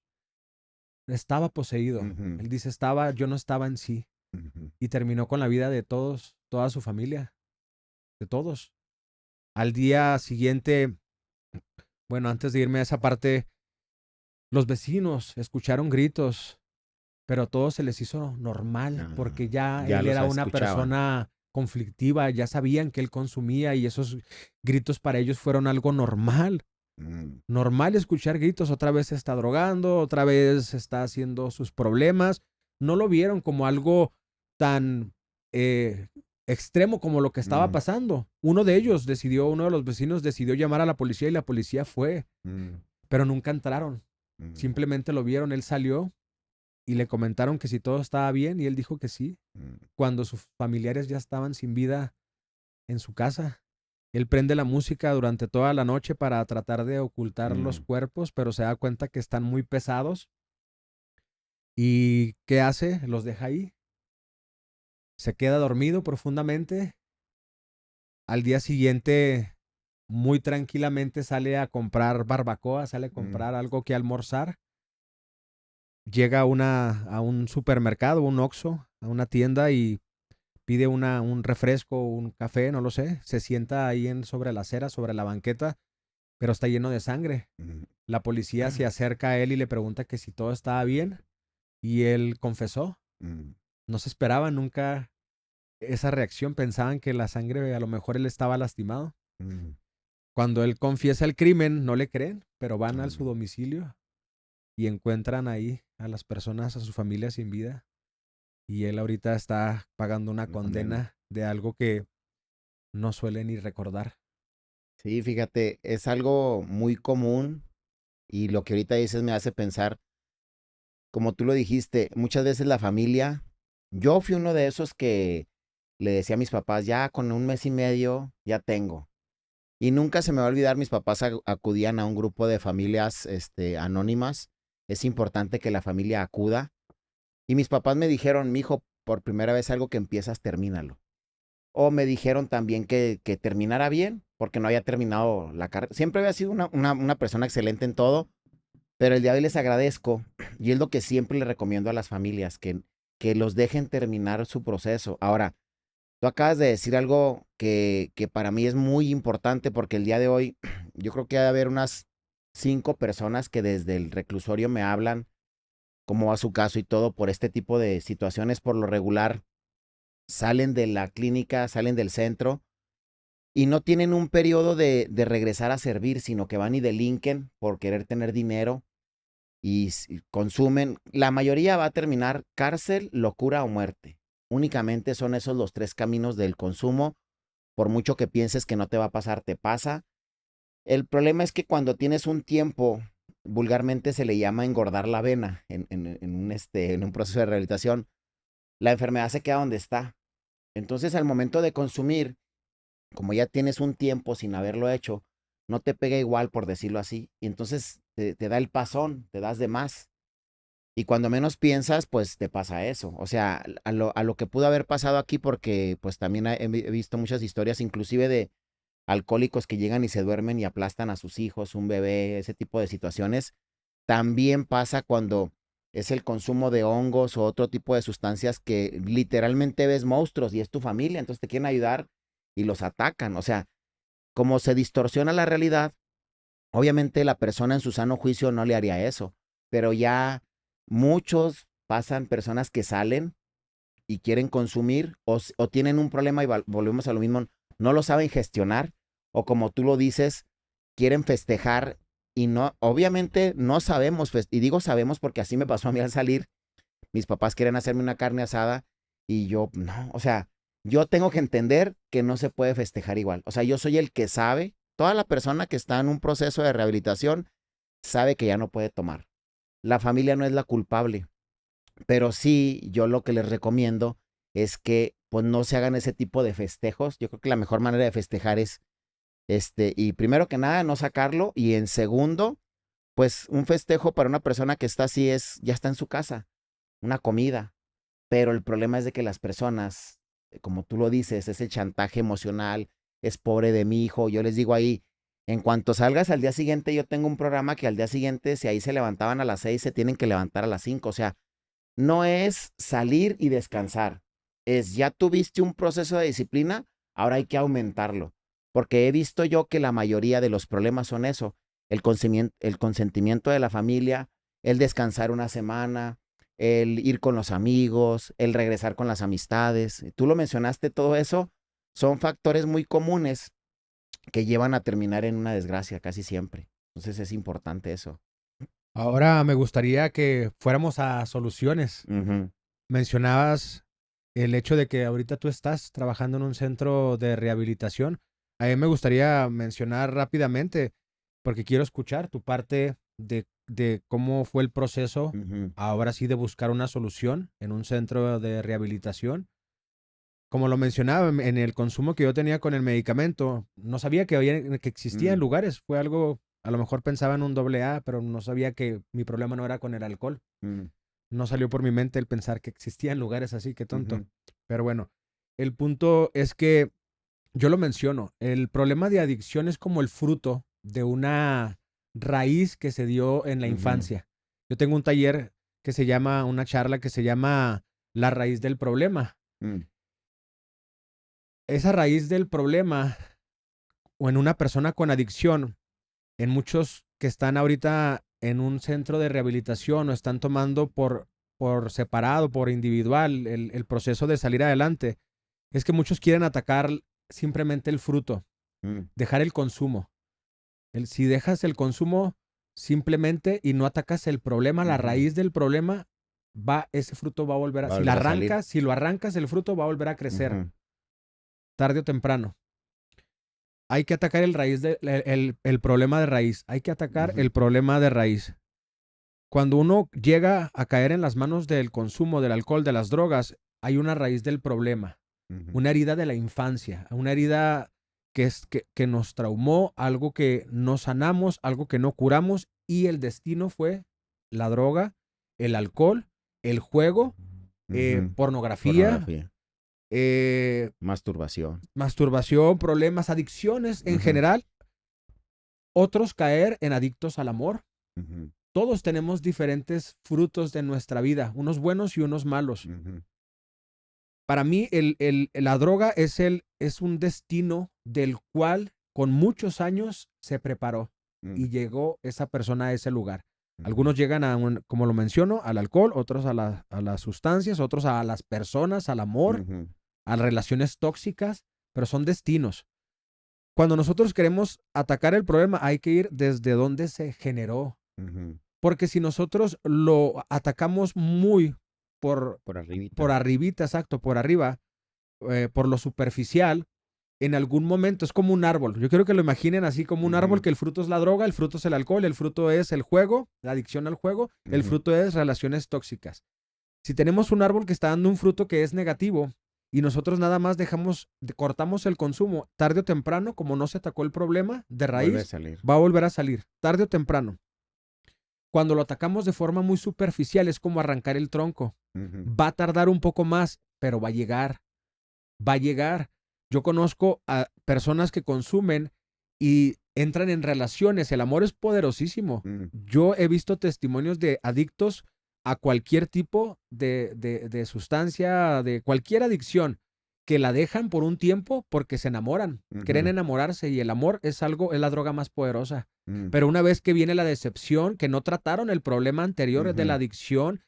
S1: estaba poseído.
S2: Ujú,
S1: Él dice, yo no estaba en sí.
S2: ujú.
S1: Y terminó con la vida de todos, toda su familia, de todos. Al día siguiente, bueno, antes de irme a esa parte, los vecinos escucharon gritos, pero a todos se les hizo normal,
S2: Ah,
S1: porque ya
S2: ya
S1: él
S2: los
S1: era una
S2: escuchaban.
S1: persona conflictiva, ya sabían que él consumía y esos gritos para ellos fueron algo normal. Normal escuchar gritos, otra vez se está drogando, otra vez está haciendo sus problemas. No lo vieron como algo tan extremo como lo que estaba
S2: Mm,
S1: pasando. Uno de los vecinos decidió llamar a la policía y la policía fue,
S2: mm,
S1: pero nunca entraron.
S2: mm,
S1: Simplemente lo vieron, él salió y le comentaron que si todo estaba bien y él dijo que sí,
S2: mm,
S1: cuando sus familiares ya estaban sin vida en su casa. Él prende la música durante toda la noche para tratar de ocultar los
S2: mm,
S1: cuerpos, pero se da cuenta que están muy pesados. ¿Y qué hace? Los deja ahí. Se queda dormido profundamente. Al día siguiente, muy tranquilamente, sale a comprar barbacoa, sale a
S2: mm,
S1: comprar algo que almorzar. Llega a un supermercado, un Oxxo, a una tienda y pide un refresco, un café, no lo sé. Se sienta ahí sobre la acera, sobre la banqueta, pero está lleno de sangre.
S2: mm,
S1: La policía se acerca a él y le pregunta que si todo estaba bien y él confesó.
S2: mm,
S1: No se esperaba nunca esa reacción, pensaban que la sangre a lo mejor él estaba lastimado.
S2: mm,
S1: Cuando él confiesa el crimen, no le creen, pero van a su
S2: mm.
S1: domicilio y encuentran ahí a las personas, a su familia sin vida. Y él ahorita está pagando una
S2: Una condena.
S1: condena de algo que no suele ni recordar.
S2: Sí, fíjate, es algo muy común y lo que ahorita dices me hace pensar, como tú lo dijiste, muchas veces la familia, yo fui uno de esos que le decía a mis papás, ya con un mes y medio ya tengo. Y nunca se me va a olvidar, mis papás acudían a un grupo de familias anónimas. Es importante que la familia acuda. Y mis papás me dijeron, mijo, por primera vez algo que empiezas, termínalo. O me dijeron también que terminara bien, porque no había terminado la carrera. Siempre había sido una persona excelente en todo, pero el día de hoy les agradezco. Y es lo que siempre le recomiendo a las familias, que los dejen terminar su proceso. Ahora, tú acabas de decir algo que para mí es muy importante, porque el día de hoy yo creo que ha de haber unas 5 personas que desde el reclusorio me hablan cómo va su caso y todo por este tipo de situaciones. Por lo regular, salen de la clínica, salen del centro y no tienen un periodo de regresar a servir, sino que van y delinquen por querer tener dinero y consumen. La mayoría va a terminar cárcel, locura o muerte. Únicamente son esos los 3 caminos del consumo. Por mucho que pienses que no te va a pasar, te pasa. El problema es que cuando tienes un tiempo, vulgarmente se le llama engordar la vena en un proceso de rehabilitación, la enfermedad se queda donde está. Entonces, al momento de consumir, como ya tienes un tiempo sin haberlo hecho, no te pega igual, por decirlo así, y entonces te da el pasón, te das de más. Y cuando menos piensas, pues te pasa eso. O sea, a lo que pudo haber pasado aquí, porque pues también he visto muchas historias, inclusive de alcohólicos que llegan y se duermen y aplastan a sus hijos, un bebé, ese tipo de situaciones. También pasa cuando es el consumo de hongos o otro tipo de sustancias que literalmente ves monstruos y es tu familia, entonces te quieren ayudar y los atacan. O sea, como se distorsiona la realidad, obviamente la persona en su sano juicio no le haría eso, pero ya muchos pasan personas que salen y quieren consumir o tienen un problema y volvemos a lo mismo, no lo saben gestionar o como tú lo dices, quieren festejar y no, obviamente no sabemos, y digo sabemos porque así me pasó a mí al salir, mis papás quieren hacerme una carne asada y yo, no, o sea, yo tengo que entender que no se puede festejar igual, o sea, yo soy el que sabe, toda la persona que está en un proceso de rehabilitación sabe que ya no puede tomar. La familia no es la culpable, pero sí, yo lo que les recomiendo es que pues no se hagan ese tipo de festejos. Yo creo que la mejor manera de festejar es y primero que nada, no sacarlo. Y en segundo, pues un festejo para una persona que está así es, ya está en su casa, una comida. Pero el problema es de que las personas, como tú lo dices, ese chantaje emocional, es pobre de mi hijo. Yo les digo ahí, en cuanto salgas al día siguiente, yo tengo un programa que al día siguiente, si ahí se levantaban a las 6, se tienen que levantar a las 5. O sea, no es salir y descansar, es ya tuviste un proceso de disciplina, ahora hay que aumentarlo, porque he visto yo que la mayoría de los problemas son eso, el consentimiento de la familia, el descansar una semana, el ir con los amigos, el regresar con las amistades. Tú lo mencionaste, todo eso son factores muy comunes que llevan a terminar en una desgracia casi siempre. Entonces es importante eso.
S1: Ahora me gustaría que fuéramos a soluciones.
S2: Ujú,
S1: Mencionabas el hecho de que ahorita tú estás trabajando en un centro de rehabilitación. A mí me gustaría mencionar rápidamente, porque quiero escuchar tu parte de cómo fue el proceso,
S2: ujú,
S1: ahora sí, de buscar una solución en un centro de rehabilitación. Como lo mencionaba, en el consumo que yo tenía con el medicamento, no sabía que existían
S2: mm,
S1: lugares. Fue algo, a lo mejor pensaba en un doble A, pero no sabía que mi problema no era con el alcohol.
S2: mm,
S1: No salió por mi mente el pensar que existían lugares así, qué tonto.
S2: ujú,
S1: Pero bueno, el punto es que yo lo menciono, el problema de adicción es como el fruto de una raíz que se dio en la
S2: ujú,
S1: infancia. Yo tengo un taller que se llama, una charla que se llama La raíz del problema.
S2: mm,
S1: Esa raíz del problema o en una persona con adicción, en muchos que están ahorita en un centro de rehabilitación o están tomando por separado, por individual, el proceso de salir adelante, es que muchos quieren atacar simplemente el fruto,
S2: mm,
S1: dejar el consumo. Si dejas el consumo simplemente y no atacas el problema, la
S2: ujú.
S1: raíz del problema, ese fruto va a volver a,
S2: Va a volver a salir.
S1: si lo arrancas, el fruto va a volver a crecer,
S2: Ujú,
S1: tarde o temprano. Hay que atacar el problema de raíz. Hay que atacar
S2: ujú,
S1: el problema de raíz. Cuando uno llega a caer en las manos del consumo del alcohol, de las drogas, hay una raíz del problema,
S2: ujú,
S1: una herida de la infancia, una herida que nos traumó, algo que no sanamos, algo que no curamos, y el destino fue la droga, el alcohol, el juego,
S2: ujú.
S1: pornografía,
S2: Pornografía,
S1: eh,
S2: masturbación.
S1: masturbación, problemas, adicciones en
S2: Ujú,
S1: general. Otros caer en adictos al amor.
S2: ujú,
S1: Todos tenemos diferentes frutos de nuestra vida, unos buenos y unos malos.
S2: ujú,
S1: Para mí, la droga es un destino del cual con muchos años se preparó
S2: mm,
S1: y llegó esa persona a ese lugar.
S2: ujú,
S1: Algunos llegan como lo menciono, al alcohol, otros a las sustancias, otros a las personas, al amor,
S2: ujú,
S1: a relaciones tóxicas, pero son destinos. Cuando nosotros queremos atacar el problema, hay que ir desde donde se generó.
S2: ujú.
S1: Porque si nosotros lo atacamos muy por,
S2: Por
S1: por
S2: arribita.
S1: arribita, exacto, por arriba, por lo superficial, en algún momento es como un árbol. Yo quiero que lo imaginen así como un árbol,
S2: Ujú,
S1: que el fruto es la droga, el fruto es el alcohol, el fruto es el juego, la adicción al juego, el
S2: ujú,
S1: fruto es relaciones tóxicas. Si tenemos un árbol que está dando un fruto que es negativo y nosotros nada más cortamos el consumo, tarde o temprano, como no se atacó el problema de
S2: vuelve a
S1: raíz,
S2: salir.
S1: va a volver a salir, tarde o temprano. Cuando lo atacamos de forma muy superficial es como arrancar el tronco.
S2: Ujú,
S1: Va a tardar un poco más, pero va a llegar, va a llegar. Yo conozco a personas que consumen y entran en relaciones. El amor es poderosísimo.
S2: mm,
S1: Yo he visto testimonios de adictos a cualquier tipo de sustancia, de cualquier adicción, que la dejan por un tiempo porque se enamoran, quieren
S2: ujú,
S1: enamorarse y el amor es algo, es la droga más poderosa.
S2: mm,
S1: Pero una vez que viene la decepción, que no trataron el problema anterior de la
S2: ujú,
S1: adicción,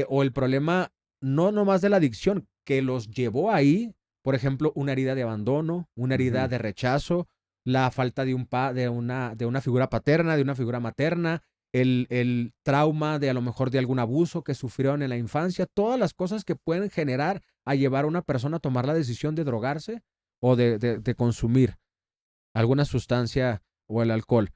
S1: o el problema no nomás de la adicción, que los llevó ahí, por ejemplo, una herida de abandono, una herida
S2: ujú,
S1: de rechazo, la falta de una figura paterna, de una figura materna, el trauma de a lo mejor de algún abuso que sufrieron en la infancia, todas las cosas que pueden generar a llevar a una persona a tomar la decisión de drogarse o de consumir alguna sustancia o el alcohol.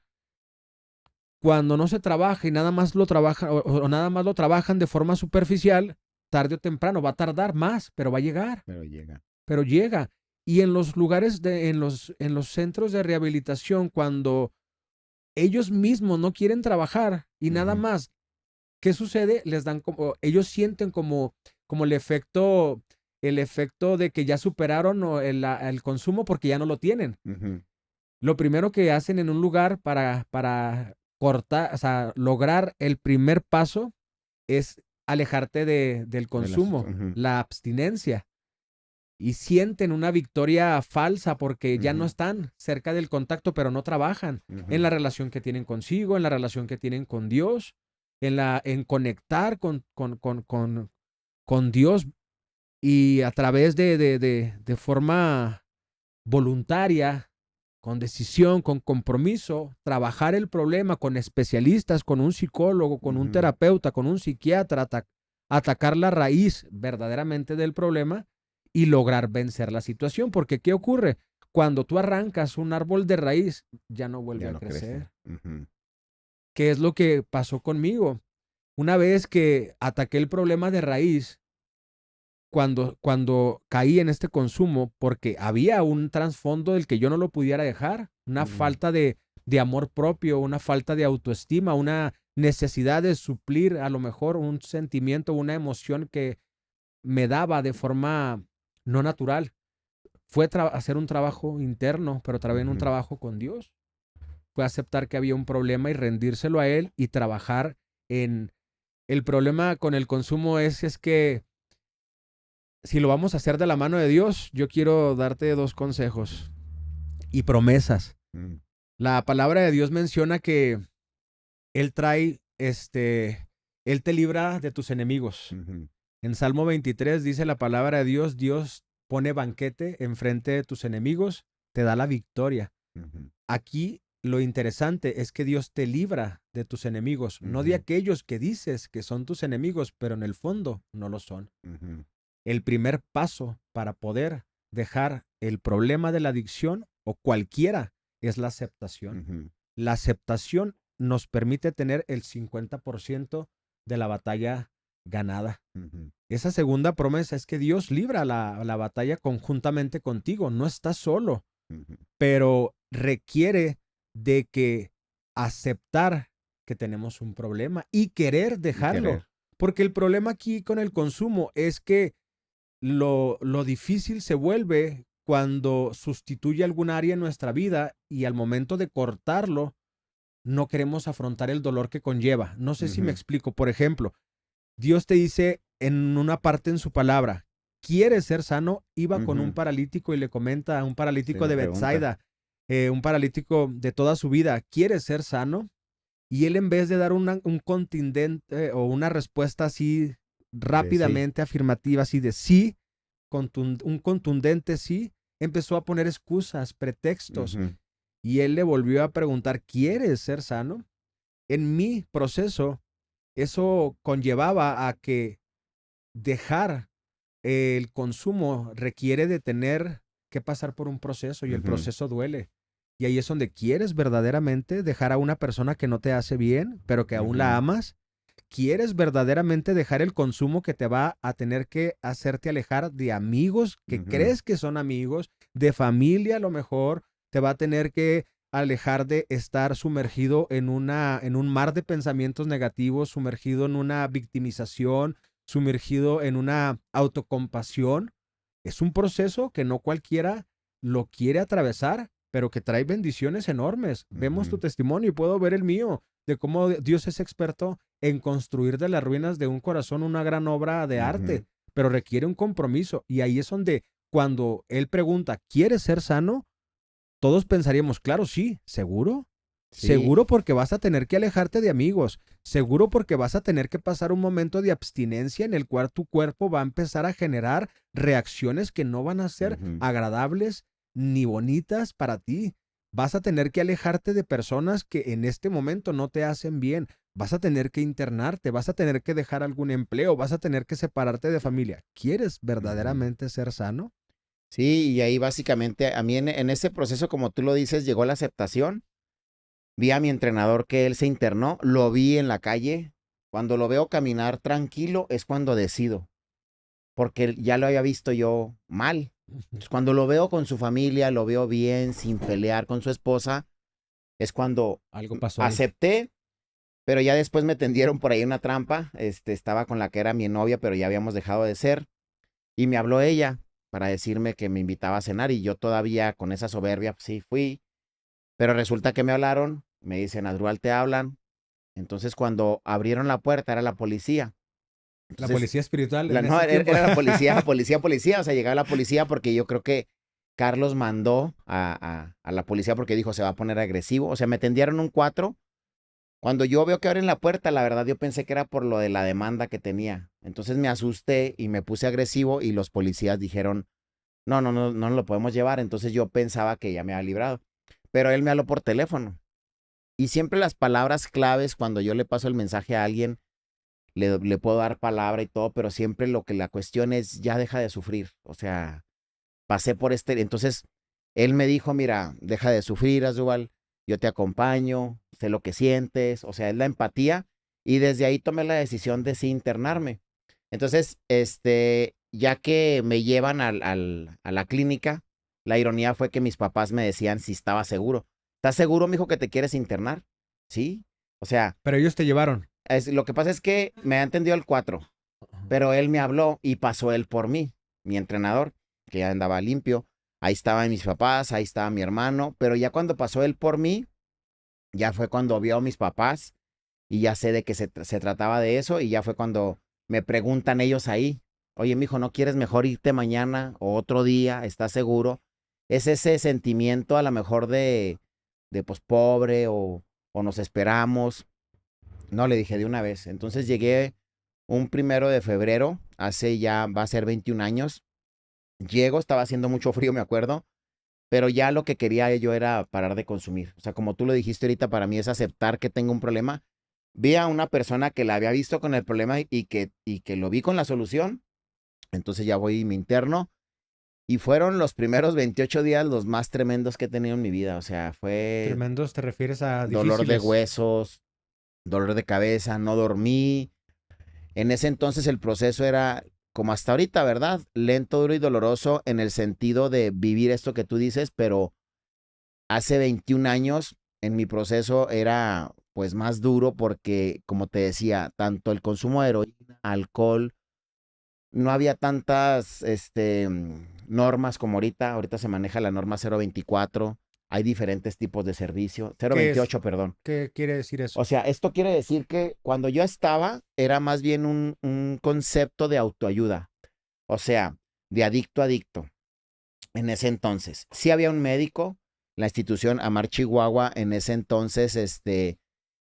S1: Cuando no se trabaja y nada más lo trabaja o nada más lo trabajan de forma superficial, tarde o temprano va a tardar más, pero va a llegar,
S2: pero llega.
S1: pero llega. Y en los lugares en los centros de rehabilitación, cuando ellos mismos no quieren trabajar y nada
S2: Ujú,
S1: más, ¿qué sucede? Les dan como, ellos sienten como el efecto de que ya superaron el consumo porque ya no lo tienen.
S2: ujú.
S1: Lo primero que hacen en un lugar para cortar, o sea, lograr el primer paso es alejarte del
S2: De las,
S1: consumo,
S2: ujú,
S1: la abstinencia. Y sienten una victoria falsa porque ya no
S2: ujú,
S1: están cerca del contacto, pero no trabajan en
S2: ujú,
S1: la relación que tienen consigo, en la relación que tienen con Dios. en conectar con Dios y a través de forma voluntaria, con decisión, con compromiso, trabajar el problema con especialistas, con un psicólogo, con un terapeuta, con un psiquiatra, atacar la raíz verdaderamente del problema y lograr vencer la situación. Porque ¿qué ocurre? Cuando tú arrancas un árbol de raíz, ya no vuelve
S2: Ya
S1: a
S2: no
S1: crecer.
S2: crece.
S1: ¿Qué es lo que pasó conmigo? Una vez que ataqué el problema de raíz, cuando caí en este consumo, porque había un trasfondo del que yo no lo pudiera dejar, una falta de amor propio, una falta de autoestima, una necesidad de suplir a lo mejor un sentimiento, una emoción que me daba de forma no natural. Fue hacer un trabajo interno, pero también un trabajo con Dios. Fue aceptar que había un problema y rendírselo a Él y trabajar en... El problema con el consumo es que si lo vamos a hacer de la mano de Dios, yo quiero darte 2 consejos y promesas. La palabra de Dios menciona que Él trae, Él te libra de tus enemigos. En Salmo 23 dice la palabra de Dios, Dios pone banquete enfrente de tus enemigos, te da la victoria. Aquí lo interesante es que Dios te libra de tus enemigos, no de aquellos que dices que son tus enemigos, pero en el fondo no lo son. El primer paso para poder dejar el problema de la adicción o cualquiera es la aceptación. La aceptación nos permite tener el 50% de la batalla ganada. Esa segunda promesa es que Dios libra la batalla conjuntamente contigo, no estás solo, pero requiere de que aceptar que tenemos un problema y querer dejarlo. Porque el problema aquí con el consumo es que lo difícil se vuelve cuando sustituye algún área en nuestra vida y al momento de cortarlo, no queremos afrontar el dolor que conlleva. No sé si me explico. Por ejemplo, Dios te dice en una parte en su palabra, ¿quieres ser sano? Iba con un paralítico y le comenta a un paralítico de Bethsaida, un paralítico de toda su vida, ¿quieres ser sano? Y él en vez de dar un contundente o una respuesta así rápidamente afirmativa, así de sí, un contundente sí, empezó a poner excusas, pretextos. Y él le volvió a preguntar, ¿quieres ser sano? En mi proceso, eso conllevaba a que dejar el consumo requiere de tener que pasar por un proceso y el proceso duele. Y ahí es donde quieres verdaderamente dejar a una persona que no te hace bien, pero que aún la amas. ¿Quieres verdaderamente dejar el consumo que te va a tener que hacerte alejar de amigos que crees que son amigos, de familia a lo mejor? Te va a tener que alejar de estar sumergido en un mar de pensamientos negativos, sumergido en una victimización, sumergido en una autocompasión. Es un proceso que no cualquiera lo quiere atravesar, pero que trae bendiciones enormes. Vemos tu testimonio y puedo ver el mío, de cómo Dios es experto en construir de las ruinas de un corazón una gran obra de arte, pero requiere un compromiso. Y ahí es donde cuando Él pregunta, ¿quieres ser sano? Todos pensaríamos, claro, sí, ¿seguro? Seguro porque vas a tener que alejarte de amigos, seguro porque vas a tener que pasar un momento de abstinencia en el cual tu cuerpo va a empezar a generar reacciones que no van a ser agradables ni bonitas para ti. Vas a tener que alejarte de personas que en este momento no te hacen bien. Vas a tener que internarte, vas a tener que dejar algún empleo, vas a tener que separarte de familia. ¿Quieres verdaderamente ser sano?
S2: Sí, y ahí básicamente a mí en ese proceso, como tú lo dices, llegó la aceptación. Vi a mi entrenador que él se internó, lo vi en la calle. Cuando lo veo caminar tranquilo es cuando decido, porque ya lo había visto yo mal. Entonces, cuando lo veo con su familia, lo veo bien, sin pelear con su esposa, es cuando
S1: Algo pasó ahí.
S2: acepté, pero ya después me tendieron por ahí una trampa. Estaba con la que era mi novia, pero ya habíamos dejado de ser. Y me habló ella para decirme que me invitaba a cenar y yo todavía con esa soberbia, pues sí fui. Pero resulta que me hablaron, me dicen, Adrual, te hablan. Entonces cuando abrieron la puerta era la policía.
S1: La
S2: Entonces,
S1: policía espiritual en
S2: no,
S1: ese tiempo.
S2: era la policía, policía. O sea, llegaba la policía porque yo creo que Carlos mandó a la policía porque dijo, se va a poner agresivo. O sea, me tendieron un 4 Cuando yo veo que abren la puerta, la verdad yo pensé que era por lo de la demanda que tenía. Entonces me asusté y me puse agresivo y los policías dijeron, no, no, no, no lo podemos llevar. Entonces yo pensaba que ya me había librado. Pero él me habló por teléfono. Y siempre las palabras claves, cuando yo le paso el mensaje a alguien, le puedo dar palabra y todo, pero siempre lo que la cuestión es, ya deja de sufrir. O sea, pasé por entonces, él me dijo, mira, deja de sufrir, Asdrúbal, yo te acompaño, sé lo que sientes, o sea, es la empatía, y desde ahí tomé la decisión de sí internarme. Entonces, ya que me llevan a la clínica, la ironía fue que mis papás me decían si estaba seguro. ¿Estás seguro, mijo, que te quieres internar? Sí. O sea,
S1: Pero ellos te llevaron.
S2: lo que pasa es que me ha entendido el 4,
S1: Ajá.
S2: pero él me habló y pasó él por mí, mi entrenador, que ya andaba limpio. Ahí estaban mis papás, ahí estaba mi hermano, pero ya cuando pasó él por mí, ya fue cuando vio a mis papás y ya sé de que se trataba de eso y ya fue cuando me preguntan ellos ahí, oye, mijo, ¿no quieres mejor irte mañana o otro día? ¿Estás seguro? Es ese sentimiento a lo mejor de pues pobre o nos esperamos. No, le dije de una vez. Entonces llegué un 1 de febrero, hace ya va a ser 21 años. Llego, estaba haciendo mucho frío, me acuerdo, pero ya lo que quería yo era parar de consumir. O sea, como tú lo dijiste ahorita, para mí es aceptar que tengo un problema. Vi a una persona que la había visto con el problema y que lo vi con la solución. Entonces ya voy y me interno. Y fueron los primeros 28 días los más tremendos que he tenido en mi vida. O sea, fue
S1: Tremendos, ¿te refieres a
S2: dolor de
S1: difíciles?
S2: huesos, dolor de cabeza, no dormí. En ese entonces el proceso era como hasta ahorita, ¿verdad? Lento, duro y doloroso en el sentido de vivir esto que tú dices, pero hace 21 años en mi proceso era pues más duro porque, como te decía, tanto el consumo de heroína, alcohol, no había tantas normas como ahorita. Ahorita se maneja la norma 024, hay diferentes tipos de servicio,
S1: ¿Qué es?
S2: 028, perdón.
S1: ¿Qué quiere decir eso?
S2: O sea, esto quiere decir que cuando yo estaba era más bien un concepto de autoayuda, o sea, de adicto a adicto. En ese entonces, sí había un médico, la institución Amar Chihuahua, en ese entonces,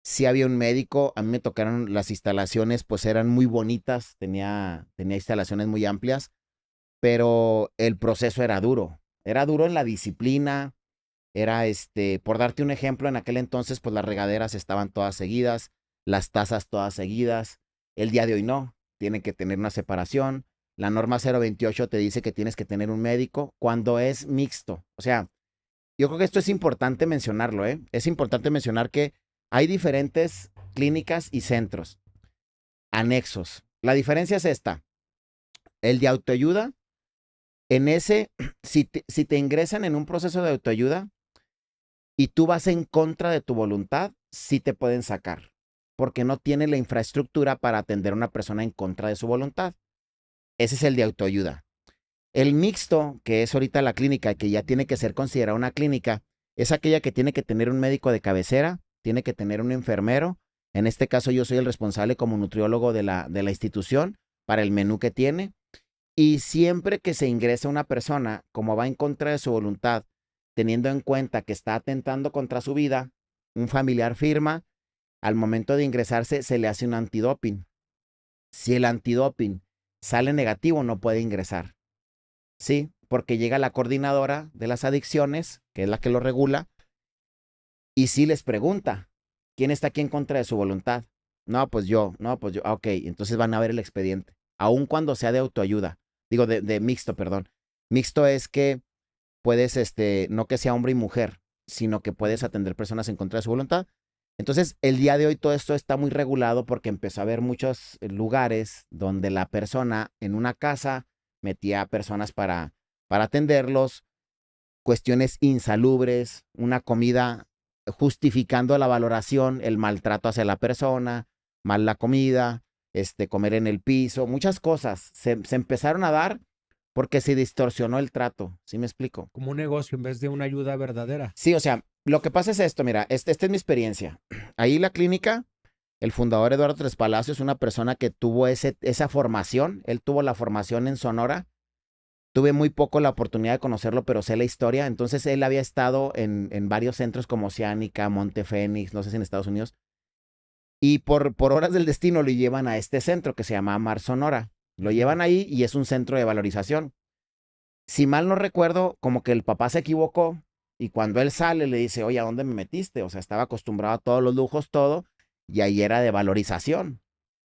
S2: sí había un médico, a mí me tocaron las instalaciones, pues eran muy bonitas, tenía instalaciones muy amplias, pero el proceso era duro en la disciplina, era por darte un ejemplo, en aquel entonces, pues las regaderas estaban todas seguidas, las tazas todas seguidas. El día de hoy no, tienen que tener una separación. La norma 028 te dice que tienes que tener un médico cuando es mixto. O sea, yo creo que esto es importante mencionarlo, ¿eh? Es importante mencionar que hay diferentes clínicas y centros anexos. La diferencia es esta. El de autoayuda, en ese, si te ingresan en un proceso de autoayuda, y tú vas en contra de tu voluntad, sí te pueden sacar, porque no tiene la infraestructura para atender a una persona en contra de su voluntad. Ese es el de autoayuda. El mixto, que es ahorita la clínica, que ya tiene que ser considerada una clínica, es aquella que tiene que tener un médico de cabecera, tiene que tener un enfermero. En este caso yo soy el responsable como nutriólogo de la institución para el menú que tiene. Y siempre que se ingresa una persona, como va en contra de su voluntad, teniendo en cuenta que está atentando contra su vida, un familiar firma, al momento de ingresarse se le hace un antidoping. Si el antidoping sale negativo, no puede ingresar. Sí, porque llega la coordinadora de las adicciones, que es la que lo regula, y sí les pregunta, ¿quién está aquí en contra de su voluntad? No, pues yo, no, pues yo. Ok, entonces van a ver el expediente, aun cuando sea de autoayuda, digo, de mixto, perdón. Mixto es que puedes, no que sea hombre y mujer, sino que puedes
S1: Ujú.
S2: atender personas en contra de su voluntad. Entonces, el día de hoy todo esto está muy regulado porque empezó a haber muchos lugares donde la persona en una casa metía a personas para atenderlos, cuestiones insalubres, una comida justificando la valoración, el maltrato hacia la persona, mal la comida, comer en el piso, muchas cosas se empezaron a dar porque se distorsionó el trato. ¿Sí me explico?
S1: Como un negocio en vez de una ayuda verdadera.
S2: Sí, o sea, lo que pasa es esto, mira, esta es mi experiencia. Ahí la clínica, el fundador Eduardo Tres Palacios es una persona que tuvo esa formación, él tuvo la formación en Sonora. Tuve muy poco la oportunidad de conocerlo, pero sé la historia. Entonces él había estado en varios centros como Oceánica, Monte Fénix, no sé si en Estados Unidos. Y por horas del destino lo llevan a este centro que se llama Mar Sonora. Lo llevan ahí y es un centro de valorización. Si mal no recuerdo, como que el papá se equivocó y cuando él sale le dice, oye, ¿a dónde me metiste? O sea, estaba acostumbrado a todos los lujos, todo, y ahí era de valorización.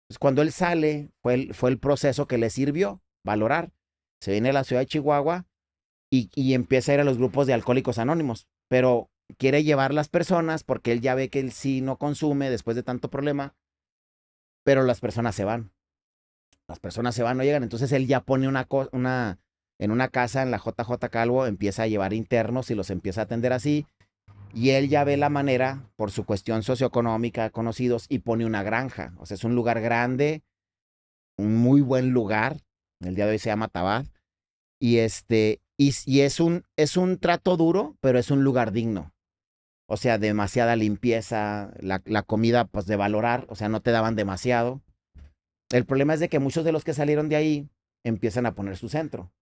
S2: Entonces, cuando él sale, fue el proceso que le sirvió, valorar. Se viene a la ciudad de Chihuahua y empieza a ir a los grupos de alcohólicos anónimos, pero quiere llevar las personas porque él ya ve que él sí no consume después de tanto problema, pero las personas se van. Las personas se van, no llegan, entonces él ya pone en una casa en la JJ Calvo, empieza a llevar internos y los empieza a atender así, y él ya ve la manera, por su cuestión socioeconómica, conocidos, y pone una granja, o sea, es un lugar grande, un muy buen lugar, el día de hoy se llama Tabad, y es un trato duro, pero es un lugar digno. O sea, demasiada limpieza, la comida, pues de valorar, o sea, no te daban demasiado. El problema es de que muchos de los que salieron de ahí empiezan a poner su centro.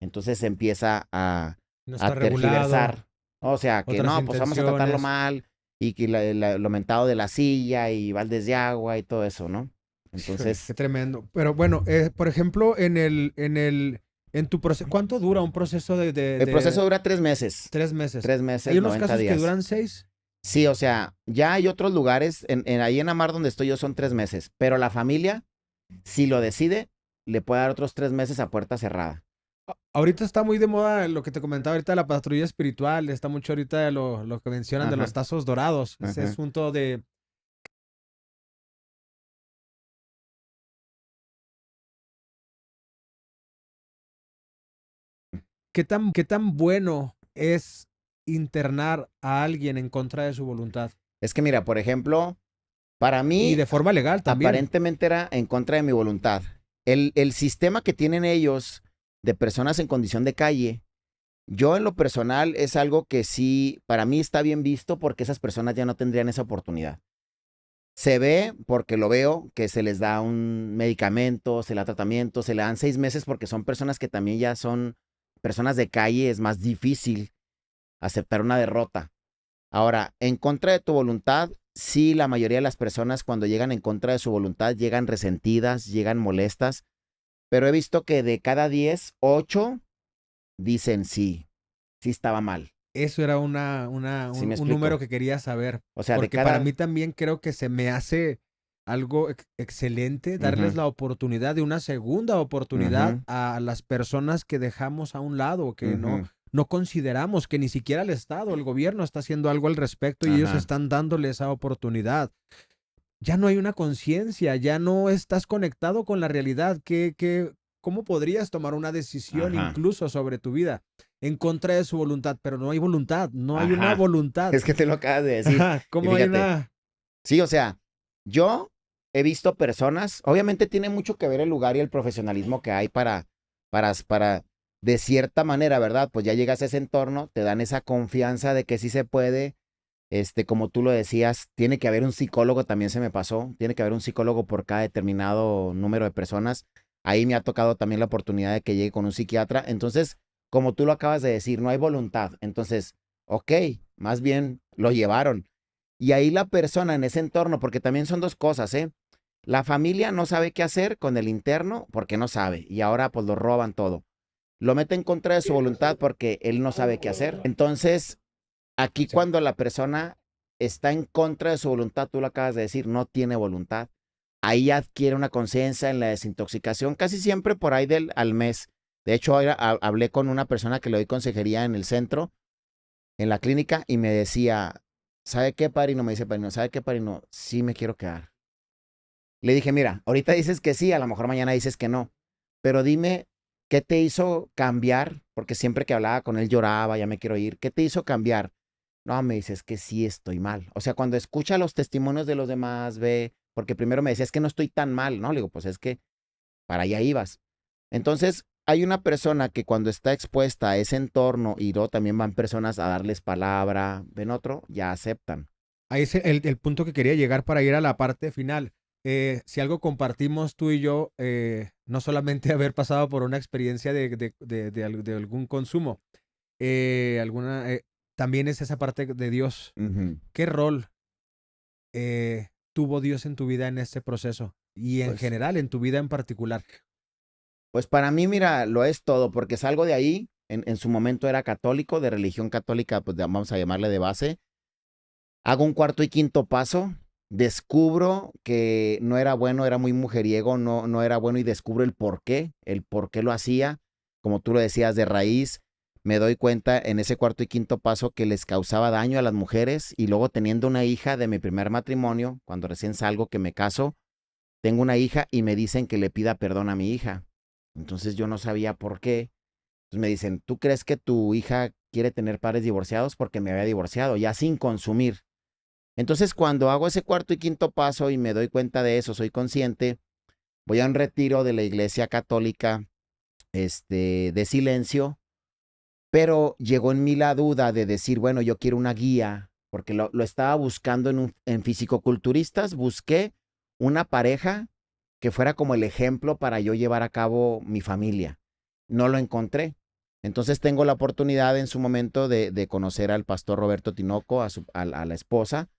S2: Entonces se empieza
S1: No
S2: a
S1: está regulado,
S2: tergiversar. O sea, que
S1: otras
S2: no, pues vamos a tratarlo
S1: intenciones.
S2: mal y que lo mentado de la silla y baldes de agua y todo eso, ¿no?
S1: Híjole, qué
S2: Entonces,
S1: tremendo. Pero bueno, por ejemplo, en tu proceso, ¿cuánto dura un proceso
S2: el proceso
S1: de
S2: dura 3 meses.
S1: 3 meses?
S2: Tres
S1: Hay
S2: meses,
S1: unos
S2: 90
S1: casos que
S2: días.
S1: duran 6.
S2: Sí, o sea, ya hay otros lugares, ahí en Amar donde estoy yo son 3 meses, pero la familia, si lo decide, le puede dar otros 3 meses a puerta cerrada.
S1: Ahorita está muy de moda lo que te comentaba ahorita, la patrulla espiritual. Está mucho ahorita lo que mencionan de los
S2: Ajá,
S1: tazos dorados. Ese
S2: ajá.
S1: asunto de qué tan bueno es internar a alguien en contra de su voluntad.
S2: Es que mira, por ejemplo, para
S1: Y
S2: mí,
S1: de forma legal también.
S2: aparentemente era en contra de mi voluntad. El sistema que tienen ellos de personas en condición de calle, yo en lo personal es algo que sí, para mí está bien visto porque esas personas ya no tendrían esa oportunidad. Se ve, porque lo veo, que se les da un medicamento, se le da tratamiento, se le dan 6 meses porque son personas que también ya son personas de calle, es más difícil aceptar una derrota. Ahora, en contra de tu voluntad, sí, la mayoría de las personas cuando llegan en contra de su voluntad llegan resentidas, llegan molestas, pero he visto que de cada 10, 8 dicen sí, sí estaba mal.
S1: Eso era
S2: ¿Sí me
S1: un número
S2: explico?
S1: que quería saber,
S2: O sea, de
S1: porque para
S2: cada...
S1: mí también creo que se me hace algo excelente darles
S2: Ujú,
S1: la oportunidad de una segunda oportunidad
S2: ujú,
S1: a las personas que dejamos a un lado, que
S2: ujú,
S1: no consideramos, que ni siquiera el Estado, el gobierno está haciendo algo al respecto y ellos
S2: ajá,
S1: están dándole esa oportunidad. Ya no hay una conciencia, ya no estás conectado con la realidad. ¿Cómo podrías tomar una decisión
S2: ajá,
S1: incluso sobre tu vida en contra de su voluntad? Pero no hay voluntad, no hay una
S2: ajá.
S1: voluntad.
S2: Es que te lo acabas de decir.
S1: Ajá,
S2: Y
S1: ¿cómo hay
S2: fíjate,
S1: una?
S2: sí, o sea, yo he visto personas, obviamente tiene mucho que ver el lugar y el profesionalismo que hay para, de cierta manera, ¿verdad? Pues ya llegas a ese entorno, te dan esa confianza de que sí se puede, como tú lo decías, tiene que haber un psicólogo, también se me pasó, tiene que haber un psicólogo por cada determinado número de personas. Ahí me ha tocado también la oportunidad de que llegue con un psiquiatra. Entonces, como tú lo acabas de decir, no hay voluntad. Entonces, ok, más bien lo llevaron. Y ahí la persona en ese entorno, porque también son dos cosas, ¿eh? La familia no sabe qué hacer con el interno porque no sabe y ahora pues lo roban todo. Lo mete en contra de su voluntad porque él no sabe qué hacer. Entonces, aquí
S1: Sí.
S2: cuando la persona está en contra de su voluntad, tú lo acabas de decir, no tiene voluntad. Ahí adquiere una conciencia en la desintoxicación, casi siempre por ahí al mes. De hecho, hablé con una persona que le doy consejería en el centro, en la clínica, y me decía, ¿sabe qué, Parino? Me dice Parino, ¿sabe qué, Parino? Sí me quiero quedar. Le dije, mira, ahorita dices que sí, a lo mejor mañana dices que no, pero dime, ¿qué te hizo cambiar? Porque siempre que hablaba con él lloraba, ya me quiero ir. ¿Qué te hizo cambiar? No, me dice, es que sí estoy mal. O sea, cuando escucha los testimonios de los demás, ve, porque primero me decía, es que no estoy tan mal, ¿no? Le digo, pues es que para allá ibas. Entonces, hay una persona que cuando está expuesta a ese entorno y luego también van personas a darles palabra, ven otro, ya aceptan.
S1: Ahí es el punto que quería llegar para ir a la parte final. Si algo compartimos tú y yo, no solamente haber pasado por una experiencia de algún consumo, también es esa parte de Dios.
S2: Ujú,
S1: ¿Qué rol? tuvo Dios en tu vida en este proceso? Y en
S2: Pues,
S1: general, en tu vida en particular.
S2: pues para mí, mira, lo es todo, porque salgo de ahí, en su momento era católico, de religión católica, pues vamos a llamarle de base. Hago un cuarto y quinto paso, descubro que no era bueno, era muy mujeriego, no era bueno y descubro el por qué lo hacía, como tú lo decías, de raíz. Me doy cuenta en ese cuarto y quinto paso que les causaba daño a las mujeres y luego teniendo una hija de mi primer matrimonio, cuando recién salgo que me caso, tengo una hija y me dicen que le pida perdón a mi hija. Entonces yo no sabía por qué. Entonces me dicen, ¿tú crees que tu hija quiere tener padres divorciados? Porque me había divorciado, ya sin consumir. Entonces, cuando hago ese cuarto y quinto paso y me doy cuenta de eso, soy consciente, voy a un retiro de la iglesia católica, de silencio, pero llegó en mí la duda de decir, bueno, yo quiero una guía, porque lo estaba buscando en fisicoculturistas, busqué una pareja que fuera como el ejemplo para yo llevar a cabo mi familia. No lo encontré. Entonces tengo la oportunidad en su momento de conocer al pastor Roberto Tinoco, a la esposa,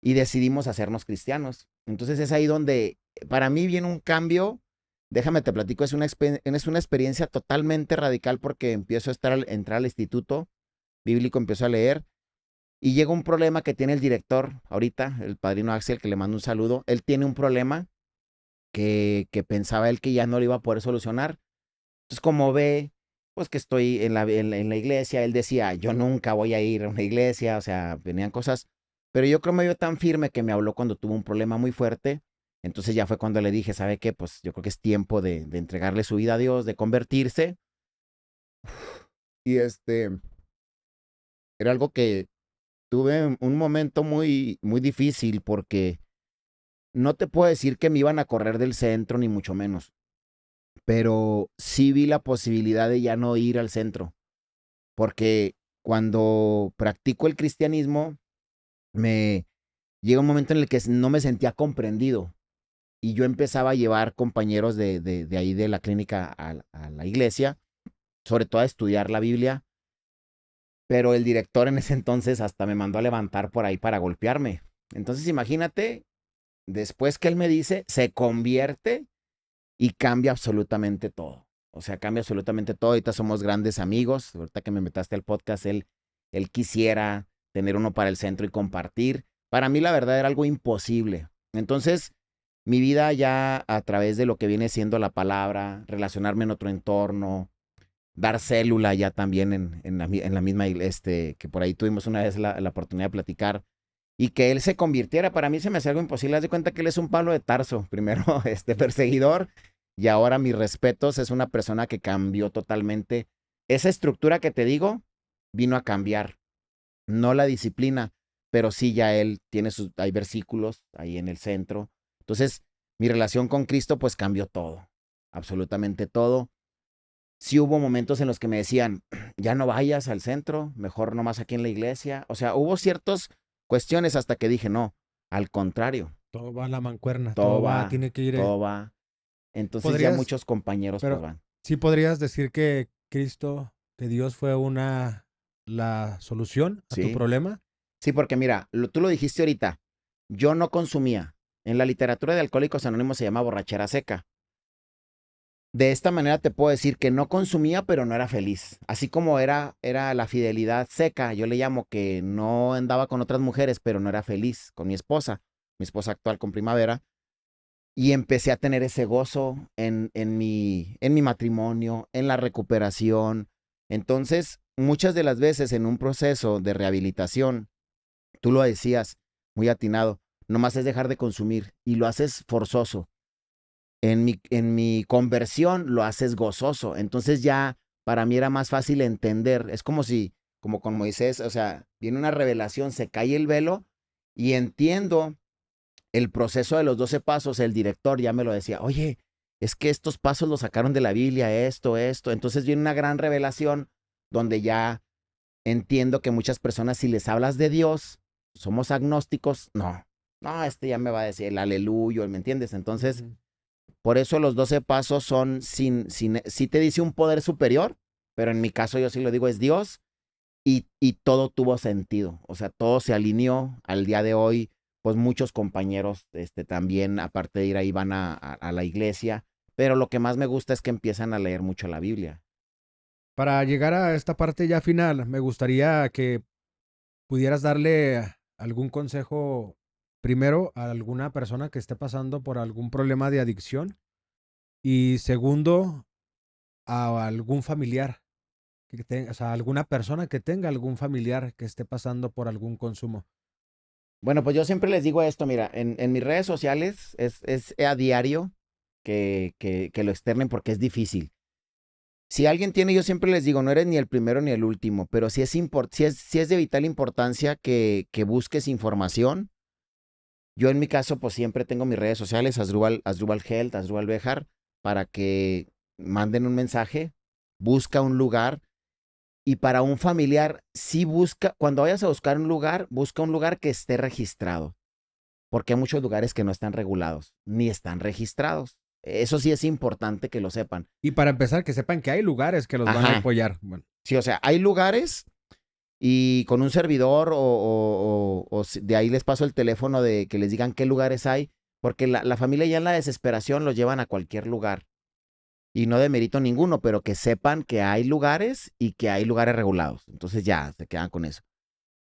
S2: y decidimos hacernos cristianos. Entonces es ahí donde para mí viene un cambio. Déjame te platico, es una experiencia totalmente radical porque empiezo a entrar al instituto bíblico, empiezo a leer y llega un problema que tiene el director ahorita, el padrino Axel, que le mando un saludo. Él tiene un problema que pensaba él que ya no lo iba a poder solucionar. Entonces como ve, pues que estoy en la iglesia, él decía, yo nunca voy a ir a una iglesia, o sea, venían cosas, pero yo creo que me vio tan firme que me habló cuando tuvo un problema muy fuerte. Entonces ya fue cuando le dije, ¿sabe qué? Pues yo creo que es tiempo de entregarle su vida a Dios, de convertirse. Y era algo que tuve un momento muy, muy difícil porque no te puedo decir que me iban a correr del centro, ni mucho menos, pero sí vi la posibilidad de ya no ir al centro, porque cuando practico el cristianismo, me llega un momento en el que no me sentía comprendido y yo empezaba a llevar compañeros de ahí de la clínica a la iglesia, sobre todo a estudiar la Biblia, pero el director en ese entonces hasta me mandó a levantar por ahí para golpearme. Entonces imagínate, después que él me dice, se convierte y cambia absolutamente todo. O sea, cambia absolutamente todo. Ahorita somos grandes amigos. Ahorita que me metaste al podcast, él quisiera tener uno para el centro y compartir. Para mí, la verdad, era algo imposible. Entonces, mi vida ya a través de lo que viene siendo la palabra, relacionarme en otro entorno, dar célula ya también en la misma iglesia, que por ahí tuvimos una vez la oportunidad de platicar, y que él se convirtiera, para mí se me hace algo imposible. Haz de cuenta que él es un Pablo de Tarso, primero perseguidor, y ahora mis respetos, es una persona que cambió totalmente. Esa estructura que te digo vino a cambiar, no la disciplina, pero sí ya él tiene hay versículos ahí en el centro. Entonces, mi relación con Cristo pues cambió todo, absolutamente todo. Sí hubo momentos en los que me decían, ya no vayas al centro, mejor nomás aquí en la iglesia. O sea, hubo ciertas cuestiones hasta que dije, no, al contrario,
S1: Todo va a la mancuerna,
S2: todo
S1: todo va,
S2: va,
S1: tiene que ir.
S2: todo va. Entonces ya
S1: Podrías,
S2: muchos compañeros pues
S1: pero
S2: van.
S1: sí podrías decir que Cristo, que Dios fue la solución a tu
S2: Sí,
S1: problema.
S2: sí, porque mira, tú lo dijiste ahorita, yo no consumía. En la literatura de Alcohólicos Anónimos se llama borrachera seca. De esta manera te puedo decir que no consumía, pero no era feliz. Así como era la fidelidad seca, yo le llamo que no andaba con otras mujeres, pero no era feliz con mi esposa actual con Primavera, y empecé a tener ese gozo en mi matrimonio, en la recuperación. Entonces, muchas de las veces en un proceso de rehabilitación, tú lo decías muy atinado, nomás es dejar de consumir y lo haces forzoso. En mi conversión lo haces gozoso. Entonces ya para mí era más fácil entender. Es como si, como con Moisés, o sea, viene una revelación, se cae el velo y entiendo el proceso de los 12 pasos. El director ya me lo decía, oye, es que estos pasos los sacaron de la Biblia, esto, esto. Entonces viene una gran revelación donde ya entiendo que muchas personas, si les hablas de Dios, somos agnósticos, no, ya me va a decir el aleluyo, ¿me entiendes? Entonces,
S1: Ujú.
S2: por eso los 12 pasos son sí te dice un poder superior, pero en mi caso yo sí lo digo, es Dios y todo tuvo sentido. O sea, todo se alineó al día de hoy. pues muchos compañeros también, aparte de ir ahí, van a la iglesia, pero lo que más me gusta es que empiezan a leer mucho la Biblia.
S1: Para llegar a esta parte ya final, me gustaría que pudieras darle algún consejo primero a alguna persona que esté pasando por algún problema de adicción y segundo a algún familiar, o sea, alguna persona que tenga algún familiar que esté pasando por algún consumo.
S2: Bueno, pues yo siempre les digo esto, mira, en mis redes sociales es a diario que lo externen porque es difícil. Si alguien tiene, yo siempre les digo, no eres ni el primero ni el último, pero sí es de vital importancia que busques información. Yo en mi caso, pues siempre tengo mis redes sociales, Asdrúbal Health, Asdrúbal Bejar, para que manden un mensaje, busca un lugar y para un familiar, sí busca, cuando vayas a buscar un lugar, busca un lugar que esté registrado, porque hay muchos lugares que no están regulados, ni están registrados. Eso sí es importante que lo sepan.
S1: Y para empezar, que sepan que hay lugares que los van a
S2: Ajá.
S1: apoyar. Bueno,
S2: Sí, o sea, hay lugares y con un servidor de ahí les paso el teléfono de que les digan qué lugares hay, porque la familia ya en la desesperación los llevan a cualquier lugar. Y no demerito ninguno, pero que sepan que hay lugares y que hay lugares regulados. Entonces ya se quedan con eso.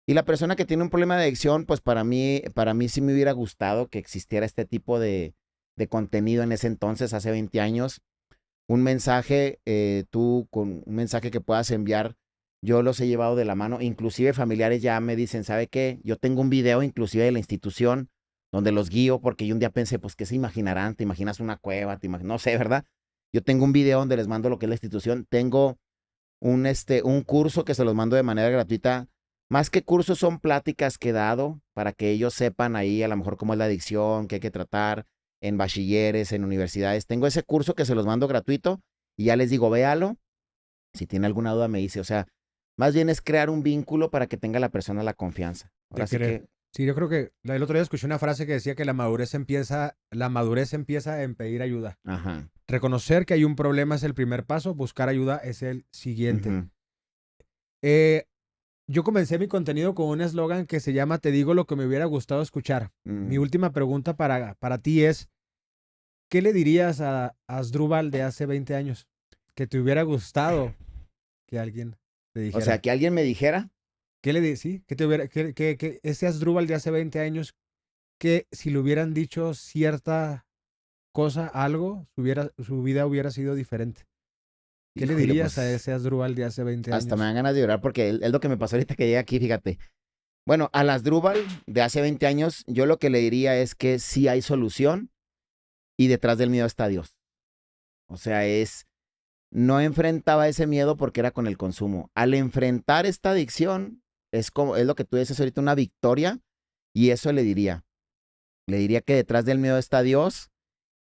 S2: Y la persona que tiene un problema de adicción, pues para mí sí me hubiera gustado que existiera este tipo de contenido en ese entonces, hace 20 años. Un mensaje, tú con un mensaje que puedas enviar, yo los he llevado de la mano. Inclusive familiares ya me dicen, ¿sabe qué? Yo tengo un video inclusive de la institución donde los guío, porque yo un día pensé, pues, ¿qué se imaginarán? ¿Te imaginas una cueva? No sé, ¿verdad? Yo tengo un video donde les mando lo que es la institución. Tengo un curso que se los mando de manera gratuita. Más que cursos, son pláticas que he dado para que ellos sepan ahí a lo mejor cómo es la adicción, qué hay que tratar en bachilleres, en universidades. Tengo ese curso que se los mando gratuito y ya les digo, véalo. Si tiene alguna duda me dice, o sea, más bien es crear un vínculo para que tenga la persona la confianza.
S1: de
S2: Ahora sí
S1: querer.
S2: que,
S1: Sí, yo creo que el otro día escuché una frase que decía que la madurez empieza en pedir ayuda.
S2: ajá.
S1: Reconocer que hay un problema es el primer paso, buscar ayuda es el siguiente.
S2: Ujú,
S1: Eh, yo comencé mi contenido con un eslogan que se llama Te digo lo que me hubiera gustado escuchar. Mi
S2: mm.
S1: última pregunta para ti es, ¿qué le dirías a Asdrúbal de hace 20 años? Que te hubiera gustado que alguien te
S2: O sea,
S1: dijera.
S2: que alguien me dijera,
S1: ¿Qué le dices? Sí, que te hubiera, que ese Asdrúbal de hace 20 años, que si le hubieran dicho cierta cosa, algo, su vida hubiera sido diferente. ¿Qué le
S2: híjole,
S1: dirías a
S2: pues
S1: ese Asdrúbal de hace 20
S2: hasta me
S1: años?
S2: dan ganas de llorar porque es lo que me pasó ahorita que llegué aquí, fíjate. Bueno, a las Drupal de hace 20 años, yo lo que le diría es que sí hay solución y detrás del miedo está Dios. O sea, no enfrentaba ese miedo porque era con el consumo. Al enfrentar esta adicción, es lo que tú dices ahorita, una victoria, y eso le diría. Le diría que detrás del miedo está Dios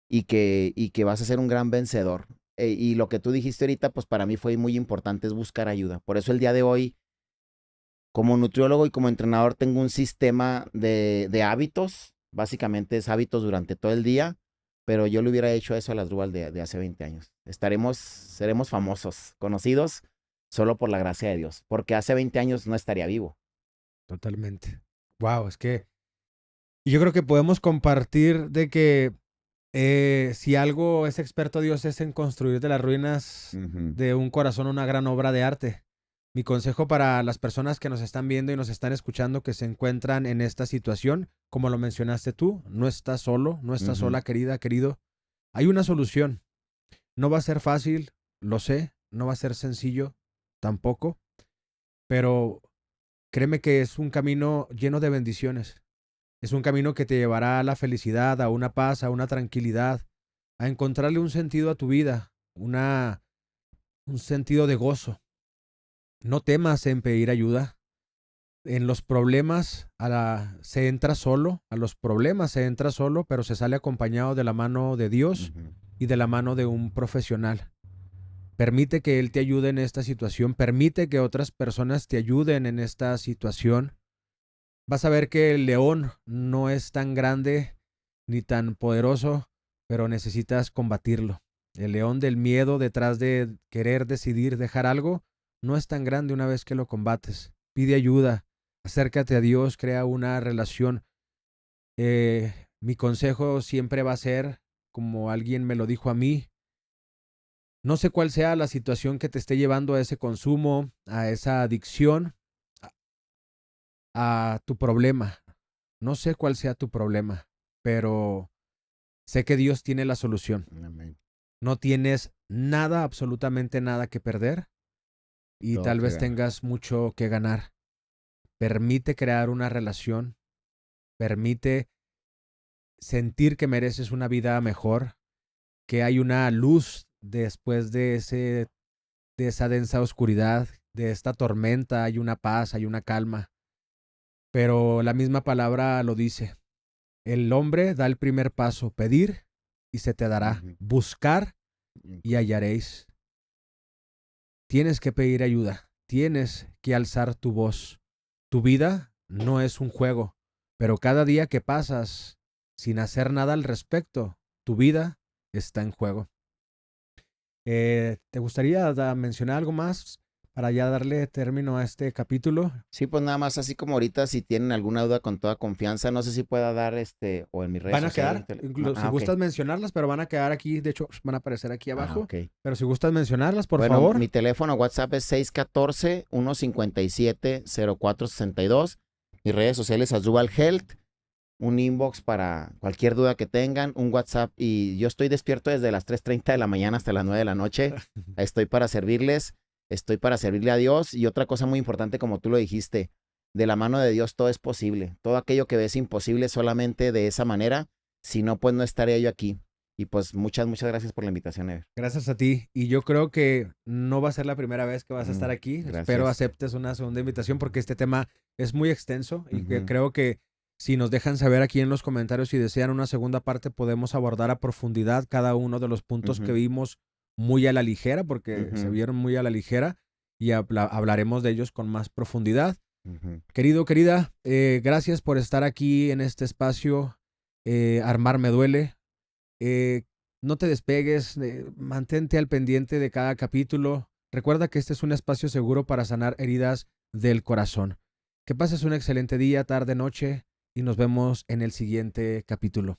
S2: y que vas a ser un gran vencedor. Y lo que tú dijiste ahorita, pues para mí fue muy importante, es buscar ayuda. Por eso el día de hoy, como nutriólogo y como entrenador, tengo un sistema de hábitos. Básicamente es hábitos durante todo el día, pero yo le hubiera hecho eso a las Drupal de hace 20 años. Seremos famosos, conocidos solo por la gracia de Dios, porque hace 20 años no estaría vivo.
S1: Totalmente. Wow, es que y yo creo que podemos compartir de que si algo es experto Dios es en construir de las ruinas
S2: Ujú,
S1: de un corazón una gran obra de arte. Mi consejo para las personas que nos están viendo y nos están escuchando que se encuentran en esta situación, como lo mencionaste tú, no estás solo, no estás
S2: ujú.
S1: sola, querida, querido. Hay una solución. No va a ser fácil, lo sé, no va a ser sencillo tampoco, pero créeme que es un camino lleno de bendiciones. Es un camino que te llevará a la felicidad, a una paz, a una tranquilidad, a encontrarle un sentido a tu vida, un sentido de gozo. No temas en pedir ayuda. En los problemas se entra solo, a los problemas se entra solo, pero se sale acompañado de la mano de Dios
S2: Ujú.
S1: y de la mano de un profesional. Permite que Él te ayude en esta situación, permite que otras personas te ayuden en esta situación. Vas a ver que el león no es tan grande ni tan poderoso, pero necesitas combatirlo. El león del miedo detrás de querer decidir dejar algo no es tan grande una vez que lo combates. Pide ayuda, acércate a Dios, crea una relación. Mi consejo siempre va a ser, como alguien me lo dijo a mí, no sé cuál sea la situación que te esté llevando a ese consumo, a esa adicción, a tu problema. No sé cuál sea tu problema, pero sé que Dios tiene la solución.
S2: Amén.
S1: No tienes nada, absolutamente nada que perder y
S2: Todo
S1: tal
S2: que
S1: vez
S2: ganar.
S1: tengas mucho que ganar. Permite crear una relación, permite sentir que mereces una vida mejor, que hay una luz después de esa densa oscuridad, de esta tormenta, hay una paz, hay una calma. Pero la misma palabra lo dice. El hombre da el primer paso, pedir y se te dará.
S2: Ujú.
S1: Buscar y hallaréis. Tienes que pedir ayuda, tienes que alzar tu voz. Tu vida no es un juego, pero cada día que pasas sin hacer nada al respecto, tu vida está en juego. ¿Te gustaría mencionar algo más para ya darle término a este capítulo?
S2: Sí, pues nada más así como ahorita, si tienen alguna duda con toda confianza, no sé si pueda dar o en mis redes
S1: Van a
S2: sociales.
S1: quedar, si
S2: Ok.
S1: gustas mencionarlas, pero van a quedar aquí, de hecho, van a aparecer aquí
S2: Ah,
S1: abajo.
S2: ok.
S1: Pero si gustas mencionarlas, por
S2: Bueno,
S1: favor.
S2: mi teléfono WhatsApp es 614-157-0462. Mis redes sociales, Asdrúbal Health. Un inbox para cualquier duda que tengan, un WhatsApp. Y yo estoy despierto desde las 3:30 de la mañana hasta las 9 de la noche. Estoy para servirles, estoy para servirle a Dios. Y otra cosa muy importante, como tú lo dijiste, de la mano de Dios todo es posible. Todo aquello que ves imposible solamente de esa manera, si no, pues no estaré yo aquí. Y pues muchas, muchas gracias por la invitación, Ever.
S1: Gracias a ti. Y yo creo que no va a ser la primera vez que vas a estar aquí. Espero
S2: Gracias.
S1: aceptes una segunda invitación porque este tema es muy extenso y que
S2: Ujú,
S1: creo que si nos dejan saber aquí en los comentarios si desean una segunda parte, podemos abordar a profundidad cada uno de los puntos que
S2: ujú,
S1: vimos muy a la ligera, porque se
S2: ujú,
S1: vieron muy a la ligera y hablaremos de ellos con más profundidad.
S2: ujú.
S1: Querido, querida, gracias por estar aquí en este espacio. Armar me duele. Eh, no te despegues, mantente al pendiente de cada capítulo. Recuerda que este es un espacio seguro para sanar heridas del corazón. Que pases un excelente día, tarde, noche y nos vemos en el siguiente capítulo.